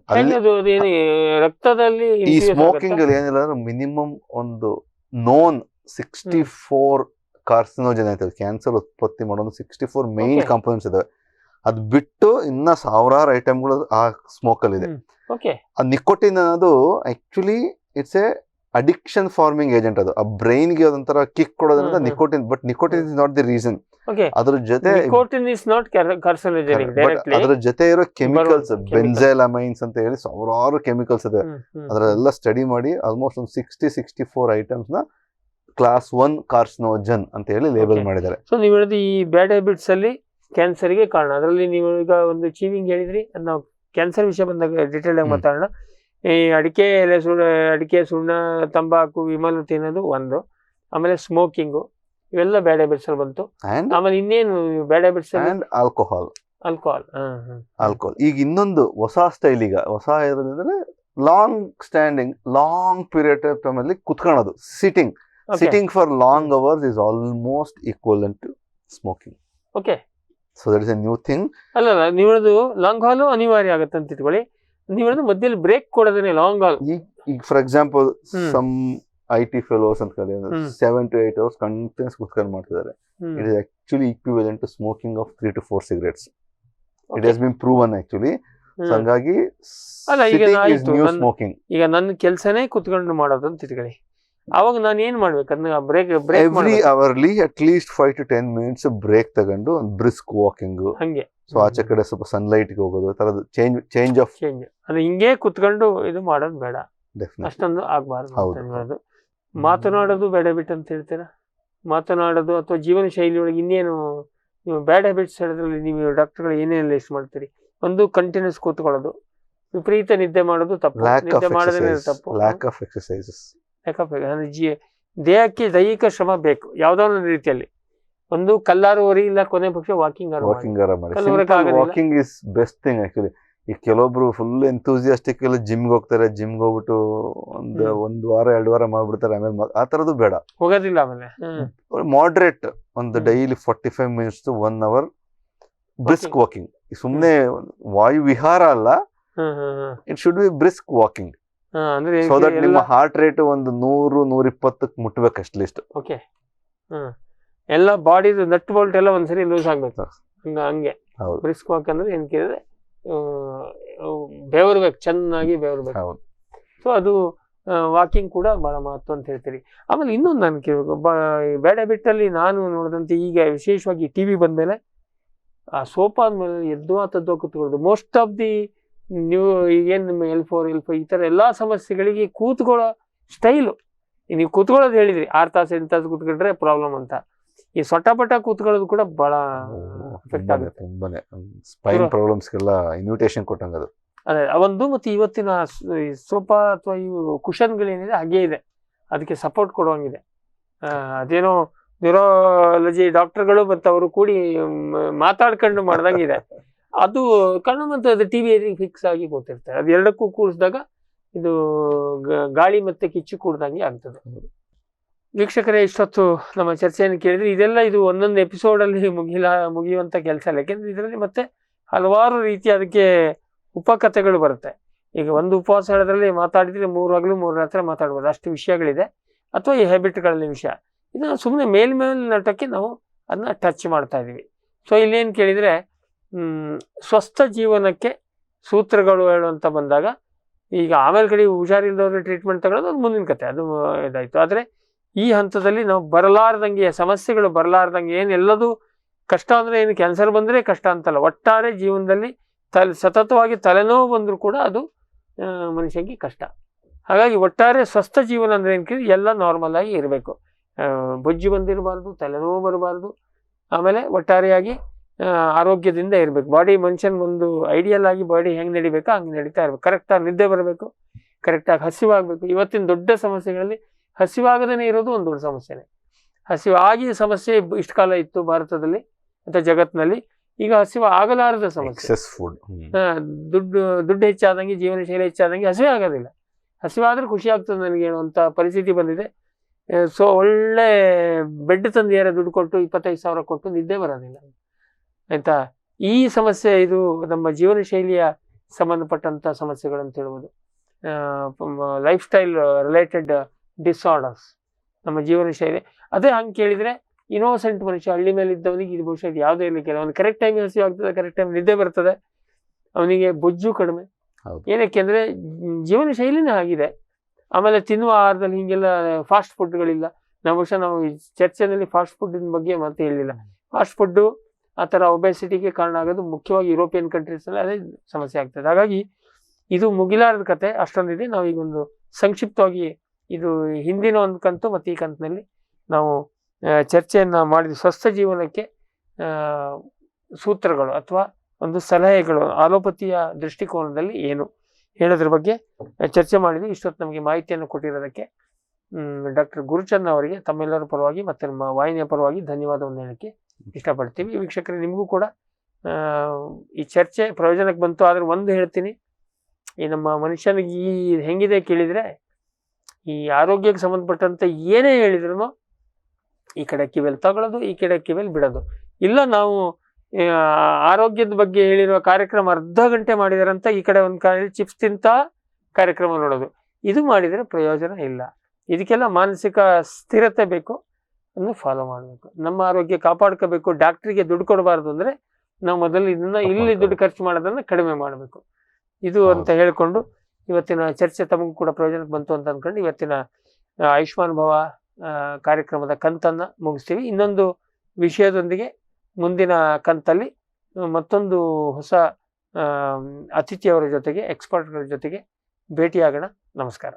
ರಕ್ತದಲ್ಲಿ ಈ smoking ಅಲ್ಲಿ ಏನಿಲ್ಲ ಅಂದ್ರೆ ಮಿನಿಮಮ್ ಒಂದು ನೋನ್ 64 ಕಾರ್ಸಿನೋಜನ್ ಆಯ್ತದೆ. ಕ್ಯಾನ್ಸರ್ ಉತ್ಪತ್ತಿ ಮಾಡೋದು 64 ಮೇನ್ ಕಾಂಪೋನೆಂಟ್ಸ್ ಇದಾವೆ. ಅದ್ ಬಿಟ್ಟು ಇನ್ನ ಸಾವಿರಾರು ಐಟಮ್ಗಳು ಆ ಸ್ಮೋಕಲ್ಲಿ ಇದೆ. ಓಕೆ. ಆ ನಿಕೋಟಿನ್ ಅನ್ನೋದು actually it's A addiction farming agent. ಅದು ಆ ಬ್ರೈನ್ಗೆ ಅದೊಂಥರ ಕಿಕ್ ಕೊಡೋದ್ರಿಂದ nicotine. But nicotine is not the reason. ಅದ್ರ ಜೊತೆ nicotine is not carcinogenic directly. ಅದ್ರ ಜೊತೆ ಇರೋ ಕೆಮಿಕಲ್ಸ್ ಬೆಂಜೈಲಮೈನ್ಸ್ ಅಂತ ಹೇಳಿ ಸಾವಿರಾರು ಕೆಮಿಕಲ್ಸ್ ಇದೆ. ಅದರೆಲ್ಲ ಸ್ಟಡಿ ಮಾಡಿ ಆಲ್ಮೋಸ್ಟ್ ಒಂದು 60-64 ಐಟಮ್ಸ್ ನ ಕ್ಲಾಸ್ 1 ಕಾರ್ಸಿನೋಜನ್ ಅಂತ ಹೇಳಿ ಲೇಬಲ್ ಮಾಡಿದ್ದಾರೆ. ಸೊ ನೀವು ಹೇಳಿದ ಈ ಬ್ಯಾಡ್ ಹ್ಯಾಬಿಟ್ಸ್ ಅಲ್ಲಿ ಕ್ಯಾನ್ಸರ್ಗೆ ಕಾರಣ. ಅದರಲ್ಲಿ ನೀವು ಈಗ ಒಂದು ಚೀವಿಂಗ್ ಹೇಳಿದ್ರಿ, ಅದು ನಾವು ಕ್ಯಾನ್ಸರ್ ವಿಷಯ ಬಂದಾಗ ಡೀಟೇಲ್ ಆಗಿ ಮಾತಾಡೋಣ. ಈ ಅಡಿಕೆ ಎಲೆ ಅಡಿಕೆ, ಸುಣ್ಣ, ತಂಬಾಕು, ವಿಮಲ್ ತಿನ್ನೋದು ಒಂದು, ಆಮೇಲೆ ಸ್ಮೋಕಿಂಗು, ಇವೆಲ್ಲ ಬ್ಯಾಡ್ ಹ್ಯಾಬಿಟ್ಸ್ ಅಲ್ಲಿ ಬಂತು. ಆಮೇಲೆ ಇನ್ನೇನು ಬ್ಯಾಡ್ ಹ್ಯಾಬಿಟ್ಸ್ ಅಲ್ಲಿ ಆಲ್ಕೋಹಾಲ್. ಆಲ್ಕೋಹಾಲ್ ಈಗ ಇನ್ನೊಂದು ಹೊಸ ಸ್ಟೈಲ್, ಈಗ ಹೊಸ ಇರೋದಂದ್ರೆ long standing, long period of time ಅಲ್ಲಿ ಕುತ್ಕೊಳ್ಳೋದು, sitting for long hours is almost equivalent to smoking. Okay. So that is a new thing. ಅಲ್ಲ ನೀವು ಹೇಳೋದು ಲಾಂಗ್ ಹಾಲು ಅನಿವಾರ್ಯ ಆಗುತ್ತೆ ಅಂತ ಇಟ್ಕೊಳ್ಳಿ. ನೀವು ಹೇಳೋದು ಮಧ್ಯದಲ್ಲಿ ಬ್ರೇಕ್ ಕೊಡೋದನ್ನೇ ಲಾಂಗ್ ಹಾಲ್. ಈಗ for example some IT fellows ಅಂತ ಕಡೆ 7 to 8 hours ಕಂಟಿನ್ಯೂಸ್ ಕುತ್ಕೊಂಡು ಮಾಡ್ತಿದ್ದಾರೆ. It is actually equivalent to smoking of 3 to 4 cigarettes. It has been proven actually. So ಹಂಗಾಗಿ ಈಗ ನನ್ನ ಕೆಲಸನೇ ಕುತ್ಕೊಂಡು ಮಾಡೋದು ಅಂತ ಇಟ್ಕೊಳ್ಳಿ. ಅವಾಗ ನಾನು ಏನ್ ಮಾಡ್ಬೇಕು? ಅದನ್ನ break every hourly at least 5 to 10 minutes break ತಗೊಂಡು ಒಂದು ಬ್ರಿಸ್ಕ್ ವಾಕಿಂಗ್, ಹಂಗೆ ಸೊ ಆಚೆ ಕಡೆ ಸ್ವಲ್ಪ ಸನ್ಲೈಟ್ ಗೆ ಹೋಗೋದು, ತರದ ಚೇಂಜ್ ಅದು ಹಿಂಗೆ ಕುತ್ಕೊಂಡು ಇದು ಮಾಡೋದು ಬೇಡ, ಅಷ್ಟೊಂದು ಆಗ್ಬಾರ್ದು. ಮಾತನಾಡೋದು ಬ್ಯಾಡ್ ಹ್ಯಾಬಿಟ್ ಅಂತ ಹೇಳ್ತೀರಾ? ಮಾತನಾಡೋದು ಅಥವಾ ಜೀವನ ಶೈಲಿ ಒಳಗೆ ಇನ್ನೇನು ನೀವು ಬ್ಯಾಡ್ ಹ್ಯಾಬಿಟ್ಸ್ ಹೇಳೋದ್ರಲ್ಲಿ ನೀವು ಡಾಕ್ಟರ್ಗಳು ಏನೇನು ಲಿಸ್ಟ್ ಮಾಡ್ತೀರಿ? ಒಂದು ಕಂಟಿನ್ಯೂಸ್ ಕೂತ್ಕೊಳ್ಳೋದು, ವಿಪರೀತ ನಿದ್ದೆ ಮಾಡೋದು ತಪ್ಪು, ನಿದ್ದೆ ಮಾಡೋದೇ ತಪ್ಪು, ಲ್ಯಾಕ್ ಆಫ್ ಎಕ್ಸರ್ಸೈಸಸ್, ದೇಹಕ್ಕೆ ದೈಹಿಕ ಶ್ರಮ ಬೇಕು ಯಾವ್ದೋ ಒಂದು ರೀತಿಯಲ್ಲಿ. ಒಂದು ಕಲ್ಲಾರು ಹೊರಿ, ಇಲ್ಲ ಕೊನೆ ಪಕ್ಷ walking is best thing actually. ಈ ಕೆಲವೊಬ್ರು ಫುಲ್ ಎಂಥೂಸಿಯಾಸ್ಟಿಕ್ ಎಲ್ಲ ಜಿಮ್ಗೆ ಹೋಗ್ತಾರೆ, ಜಿಮ್ಗೆ ಹೋಗ್ಬಿಟ್ಟು ಒಂದು ವಾರ 2 ವಾರ ಮಾಡ್ಬಿಡ್ತಾರೆ, ಆಮೇಲೆ ಆ ತರದ್ದು ಬೇಡ, ಹೋಗೋದಿಲ್ಲ. ಆಮೇಲೆ ಮಾಡ್ರೇಟ್ ಒಂದು daily 45 minutes to 1 hour brisk walking. ಸುಮ್ನೆ ವಾಯು ವಿಹಾರ ಅಲ್ಲ, it should be brisk walking. So that ನಿಮ್ಮ ಹಾರ್ಟ್ ರೇಟ್ ಒಂದು 100-120 ಮುಟ್ಬೇಕು ಅಟ್ ಲೀಸ್ಟ್. ಓಕೆ. ಎಲ್ಲ ಬಾಡಿ ನಟ್ ಬೋಲ್ಟ್ ಎಲ್ಲ ಒಂದ್ಸರಿ ಲೂಸ್ ಆಗ್ಬೇಕು, ಹಂಗೆ ಬ್ರಿಸ್ಕ್ ವಾಕ್ ಅಂದ್ರೆ ಏನ್ ಕೇಳಿದ್ರೆ ಬೆವರ್ಬೇಕು, ಚೆನ್ನಾಗಿ ಬೆವರ್ಬೇಕು. ಸೊ ಅದು ವಾಕಿಂಗ್ ಕೂಡ ಬಹಳ ಮಹತ್ವ ಅಂತ ಹೇಳ್ತೀರಿ. ಆಮೇಲೆ ಇನ್ನೊಂದು ನಾನು ಕೇಳಬೇಕು, ಬ್ಯಾಡ್ ಹ್ಯಾಬಿಟ್ ಅಲ್ಲಿ ನಾನು ನೋಡಿದಂತೆ ಈಗ ವಿಶೇಷವಾಗಿ TV ಬಂದ್ಮೇಲೆ ಆ ಸೋಫಾದ ಮೇಲೆ ಎದ್ದು ಕೂತ್ಕೊಳ್ಳೋದು. ಮೋಸ್ಟ್ ಆಫ್ ದಿ ನೀವು ಈಗೇನು ನಿಮ್ಮ L4 ಈ ಥರ ಎಲ್ಲ ಸಮಸ್ಯೆಗಳಿಗೆ ಕೂತ್ಕೊಳ್ಳೋ ಸ್ಟೈಲು, ನೀವು ಕೂತ್ಕೊಳ್ಳೋದು ಹೇಳಿದ್ರಿ 6 ತಾಸು 8 ತಾಸು ಕೂತ್ಕೊಂಡ್ರೆ ಪ್ರಾಬ್ಲಮ್ ಅಂತ. ಈ ಸೊಟ್ಟಪಟ ಕೂತ್ಕೊಳ್ಳೋದು ಕೂಡ ಬಹಳ ಎಫೆಕ್ಟ್ ಆಗುತ್ತೆ. ತುಂಬಾನೇ ಸ್ಪೈನ್ ಪ್ರಾಬ್ಲಮ್ಸ್ಗೆಲ್ಲ ಇನ್ವಿಟೇಷನ್ ಕೊಟ್ಟಂಗೆ ಅದು. ಅದೇ ಒಂದು. ಮತ್ತು ಇವತ್ತಿನ ಸೋಫಾ ಅಥವಾ ಇವು ಕುಷನ್ಗಳೇನಿದೆ ಹಾಗೇ ಇದೆ, ಅದಕ್ಕೆ ಸಪೋರ್ಟ್ ಕೊಡುವಂಗಿದೆ. ಅದೇನೋ ನ್ಯೂರಾಲಜಿ ಡಾಕ್ಟರ್ಗಳು ಮತ್ತು ಅವರು ಕೂಡಿ ಮಾತಾಡ್ಕೊಂಡು ಮಾಡ್ದಂಗಿದೆ. ಅದು ಕಣ್ಣು ಮತ್ತು ಅದು TV ಫಿಕ್ಸ್ ಆಗಿ ಕೂತಿರ್ತಾರೆ. ಅದು ಎರಡಕ್ಕೂ ಕೂಡಿಸಿದಾಗ ಇದು ಗಾಳಿ ಮತ್ತೆ ಕಿಚ್ಚು ಕೂಡ್ದಂಗೆ ಆಗ್ತದೆ. ವೀಕ್ಷಕರೇ, ಇಷ್ಟೊತ್ತು ನಮ್ಮ ಚರ್ಚೆಯನ್ನು ಕೇಳಿದ್ರೆ ಇದು ಒಂದೊಂದು ಎಪಿಸೋಡಲ್ಲಿ ಮುಗಿಯುವಂಥ ಕೆಲಸ ಅಲ್ಲ. ಯಾಕೆಂದ್ರೆ ಇದರಲ್ಲಿ ಮತ್ತೆ ಹಲವಾರು ರೀತಿಯ ಅದಕ್ಕೆ ಉಪಕಥೆಗಳು ಬರುತ್ತೆ. ಈಗ ಒಂದು ಉಪವಾಸ ಹೇಳೋದ್ರಲ್ಲಿ ಮಾತಾಡಿದ್ರೆ 3 ಹಗಲು 3 ರಾತ್ರಿ ಮಾತಾಡ್ಬೋದು, ಅಷ್ಟು ವಿಷಯಗಳಿದೆ. ಅಥವಾ ಈ ಹ್ಯಾಬಿಟ್ಗಳಲ್ಲಿ ವಿಷಯ, ಇದನ್ನು ಸುಮ್ಮನೆ ಮೇಲ್ನೋಟಕ್ಕೆ ನಾವು ಅದನ್ನ ಟಚ್ ಮಾಡ್ತಾ ಇದೀವಿ. ಸೊ ಇಲ್ಲೇನು ಕೇಳಿದರೆ, ಸ್ವಸ್ಥ ಜೀವನಕ್ಕೆ ಸೂತ್ರಗಳು ಹೇಳುವಂತ ಬಂದಾಗ, ಈಗ ಆಮೇಲೆ ಕಡೆ ಹುಷಾರಿಲ್ಲದವ್ರಿಗೆ ಟ್ರೀಟ್ಮೆಂಟ್ ತಗೊಳ್ಳೋದು ಅದು ಮುಂದಿನ ಕತೆ, ಅದು ಇದಾಯ್ತು. ಆದರೆ ಈ ಹಂತದಲ್ಲಿ ನಾವು ಬರಲಾರ್ದಂಗೆ, ಸಮಸ್ಯೆಗಳು ಬರಲಾರ್ದಂಗೆ, ಏನೆಲ್ಲದು ಕಷ್ಟ ಅಂದರೆ ಏನು ಕ್ಯಾನ್ಸರ್ ಬಂದರೆ ಕಷ್ಟ ಅಂತಲ್ಲ, ಒಟ್ಟಾರೆ ಜೀವನದಲ್ಲಿ ಸತತವಾಗಿ ತಲೆನೋವು ಬಂದರೂ ಕೂಡ ಅದು ಮನುಷ್ಯನಿಗೆ ಕಷ್ಟ. ಹಾಗಾಗಿ ಒಟ್ಟಾರೆ ಸ್ವಸ್ಥ ಜೀವನ ಅಂದರೆ ಏನು, ಎಲ್ಲ ನಾರ್ಮಲ್ ಆಗಿ ಇರಬೇಕು. ಬೊಜ್ಜು ಬಂದಿರಬಾರ್ದು, ತಲೆನೋವು ಬರಬಾರ್ದು, ಆಮೇಲೆ ಒಟ್ಟಾರೆಯಾಗಿ ಆರೋಗ್ಯದಿಂದ ಇರಬೇಕು. ಬಾಡಿ ಮನುಷ್ಯನ ಒಂದು ಐಡಿಯಲ್ ಆಗಿ ಬಾಡಿ ಹೆಂಗೆ ನಡಿಬೇಕಾ ಹಂಗೆ ನಡೀತಾ ಇರಬೇಕು. ಕರೆಕ್ಟಾಗಿ ನಿದ್ದೆ ಬರಬೇಕು, ಕರೆಕ್ಟಾಗಿ ಹಸಿವಾಗಬೇಕು. ಇವತ್ತಿನ ದೊಡ್ಡ ಸಮಸ್ಯೆಗಳಲ್ಲಿ ಹಸಿವಾಗದೇ ಇರೋದು ಒಂದು ದೊಡ್ಡ ಸಮಸ್ಯೆನೇ. ಹಸಿವಾಗಿ ಸಮಸ್ಯೆ ಇಷ್ಟು ಕಾಲ ಇತ್ತು ಭಾರತದಲ್ಲಿ ಅಥವಾ ಜಗತ್ತಿನಲ್ಲಿ. ಈಗ ಹಸಿವು ಆಗಲಾರದ ಸಮಸ್ಯೆ. ದುಡ್ಡು ಹೆಚ್ಚಾದಂಗೆ, ಜೀವನ ಶೈಲಿ ಹೆಚ್ಚಾದಂಗೆ ಹಸಿವೆ ಆಗೋದಿಲ್ಲ. ಹಸಿವಾದ್ರೆ ಖುಷಿ ಆಗ್ತದೆ ನನಗೆ ಹೇಳುವಂಥ ಪರಿಸ್ಥಿತಿ ಬಂದಿದೆ. ಸೊ ಒಳ್ಳೆ ಬೆಡ್ ತಂದಿಯಾರ ದುಡ್ಡು ಕೊಟ್ಟು 25,000 ಕೊಟ್ಟು ನಿದ್ದೆ ಬರೋದಿಲ್ಲ, ಆಯ್ತಾ. ಈ ಸಮಸ್ಯೆ ಇದು ನಮ್ಮ ಜೀವನ ಶೈಲಿಯ ಸಂಬಂಧಪಟ್ಟಂಥ ಸಮಸ್ಯೆಗಳು ಅಂತ ಹೇಳ್ಬೋದು. ಲೈಫ್ ಸ್ಟೈಲ್ ರಿಲೇಟೆಡ್ ಡಿಸಾರ್ಡರ್ಸ್ ನಮ್ಮ ಜೀವನ ಶೈಲಿ. ಅದೇ ಹಂಗೆ ಕೇಳಿದರೆ ಇನ್ನೋಸೆಂಟ್ ಮನುಷ್ಯ, ಹಳ್ಳಿ ಮೇಲೆ ಇದ್ದವನಿಗೆ ಇದು ಬಹುಶಃ ಇದು ಯಾವುದೇ ಇರಲಿಕ್ಕೆ ಅವನು ಕರೆಕ್ಟ್ ಟೈಮ್ ಹಸಿವು ಆಗ್ತದೆ, ಕರೆಕ್ಟ್ ಟೈಮ್ ನಿದ್ದೆ ಬರ್ತದೆ, ಅವನಿಗೆ ಬೊಜ್ಜು ಕಡಿಮೆ. ಏನಕ್ಕೆ ಅಂದರೆ ಜೀವನ ಶೈಲಿನೇ ಆಗಿದೆ. ಆಮೇಲೆ ತಿನ್ನುವ ಆಹಾರದಲ್ಲಿ ಹಿಂಗೆಲ್ಲ ಫಾಸ್ಟ್ ಫುಡ್ಗಳಿಲ್ಲ. ನಾವು ಬಹುಶಃ ನಾವು ಈ ಚರ್ಚೆಯಲ್ಲಿ ಫಾಸ್ಟ್ ಫುಡ್ಡಿನ ಬಗ್ಗೆ ಮತ್ತೆ ಹೇಳಿಲ್ಲ. ಫಾಸ್ಟ್ ಫುಡ್ಡು ಆ ಥರ ಒಬೆಸಿಟಿಗೆ ಕಾರಣ ಆಗೋದು ಮುಖ್ಯವಾಗಿ ಯುರೋಪಿಯನ್ ಕಂಟ್ರೀಸಲ್ಲಿ ಅದೇ ಸಮಸ್ಯೆ ಆಗ್ತದೆ. ಹಾಗಾಗಿ ಇದು ಮುಗಿಲಾರದ ಕತೆ ಅಷ್ಟೊಂದಿದೆ. ನಾವು ಈಗ ಒಂದು ಸಂಕ್ಷಿಪ್ತವಾಗಿ ಇದು ಹಿಂದಿನ ಒಂದು ಕಂತು ಮತ್ತು ಈ ಕಂತಿನಲ್ಲಿ ನಾವು ಚರ್ಚೆಯನ್ನು ಮಾಡಿದ ಸ್ವಸ್ಥ ಜೀವನಕ್ಕೆ ಸೂತ್ರಗಳು ಅಥವಾ ಒಂದು ಸಲಹೆಗಳು ಆಲೋಪತಿಯ ದೃಷ್ಟಿಕೋನದಲ್ಲಿ ಏನು ಹೇಳೋದ್ರ ಬಗ್ಗೆ ಚರ್ಚೆ ಮಾಡಿದ್ವಿ. ಇಷ್ಟೊತ್ತು ನಮಗೆ ಮಾಹಿತಿಯನ್ನು ಕೊಟ್ಟಿರೋದಕ್ಕೆ ಡಾಕ್ಟರ್ ಗುರುಚಂದ್ ಅವರಿಗೆ ತಮ್ಮೆಲ್ಲರ ಪರವಾಗಿ ಮತ್ತು ನಮ್ಮ ವಾಹಿನಿಯ ಪರವಾಗಿ ಧನ್ಯವಾದವನ್ನು ಹೇಳಕ್ಕೆ ಇಷ್ಟಪಡ್ತೀವಿ. ವೀಕ್ಷಕರೇ, ನಿಮಗೂ ಕೂಡ ಈ ಚರ್ಚೆ ಪ್ರಯೋಜನಕ್ಕೆ ಬಂತು. ಆದರೆ ಒಂದು ಹೇಳ್ತೀನಿ, ಈ ನಮ್ಮ ಮನುಷ್ಯನಿಗೆ ಈ ಹೆಂಗಿದೆ ಕೇಳಿದರೆ, ಈ ಆರೋಗ್ಯಕ್ಕೆ ಸಂಬಂಧಪಟ್ಟಂತೆ ಏನೇ ಹೇಳಿದ್ರು ಈ ಕಡೆ ಕಿವಿಯಲ್ಲಿ ತಗೊಳ್ಳೋದು, ಈ ಕಡೆ ಕಿವಿಯಲ್ಲಿ ಬಿಡೋದು. ಇಲ್ಲ ನಾವು ಆರೋಗ್ಯದ ಬಗ್ಗೆ ಹೇಳಿರುವ ಕಾರ್ಯಕ್ರಮ ಅರ್ಧ ಗಂಟೆ ಮಾಡಿದಾರಂತ ಈ ಕಡೆ ಒಂದು ಕಡೆ ಚಿಪ್ಸ್ ತಿಂತ ಕಾರ್ಯಕ್ರಮ ನೋಡೋದು. ಇದು ಮಾಡಿದರೆ ಪ್ರಯೋಜನ ಇಲ್ಲ. ಇದಕ್ಕೆಲ್ಲ ಮಾನಸಿಕ ಸ್ಥಿರತೆ ಬೇಕು, ಅನ್ನು ಫಾಲೋ ಮಾಡಬೇಕು. ನಮ್ಮ ಆರೋಗ್ಯ ಕಾಪಾಡ್ಕೋಬೇಕು. ಡಾಕ್ಟ್ರಿಗೆ ದುಡ್ಡು ಕೊಡಬಾರ್ದು ಅಂದರೆ ನಾವು ಮೊದಲು ಇದನ್ನ ಇಲ್ಲಿ ದುಡ್ಡು ಖರ್ಚು ಮಾಡೋದನ್ನು ಕಡಿಮೆ ಮಾಡಬೇಕು. ಇದು ಅಂತ ಹೇಳ್ಕೊಂಡು ಇವತ್ತಿನ ಚರ್ಚೆ ತಮಗೂ ಕೂಡ ಪ್ರಯೋಜನಕ್ಕೆ ಬಂತು ಅಂತ ಅಂದ್ಕೊಂಡು ಇವತ್ತಿನ ಆಯುಷ್ಮಾನ್ ಭವ ಕಾರ್ಯಕ್ರಮದ ಕಂತನ್ನು ಮುಗಿಸ್ತೀವಿ. ಇನ್ನೊಂದು ವಿಷಯದೊಂದಿಗೆ ಮುಂದಿನ ಕಂತಲ್ಲಿ ಮತ್ತೊಂದು ಹೊಸ ಅತಿಥಿಯವರ ಜೊತೆಗೆ, ಎಕ್ಸ್ಪರ್ಟ್ಗಳ ಜೊತೆಗೆ ಭೇಟಿಯಾಗೋಣ. ನಮಸ್ಕಾರ.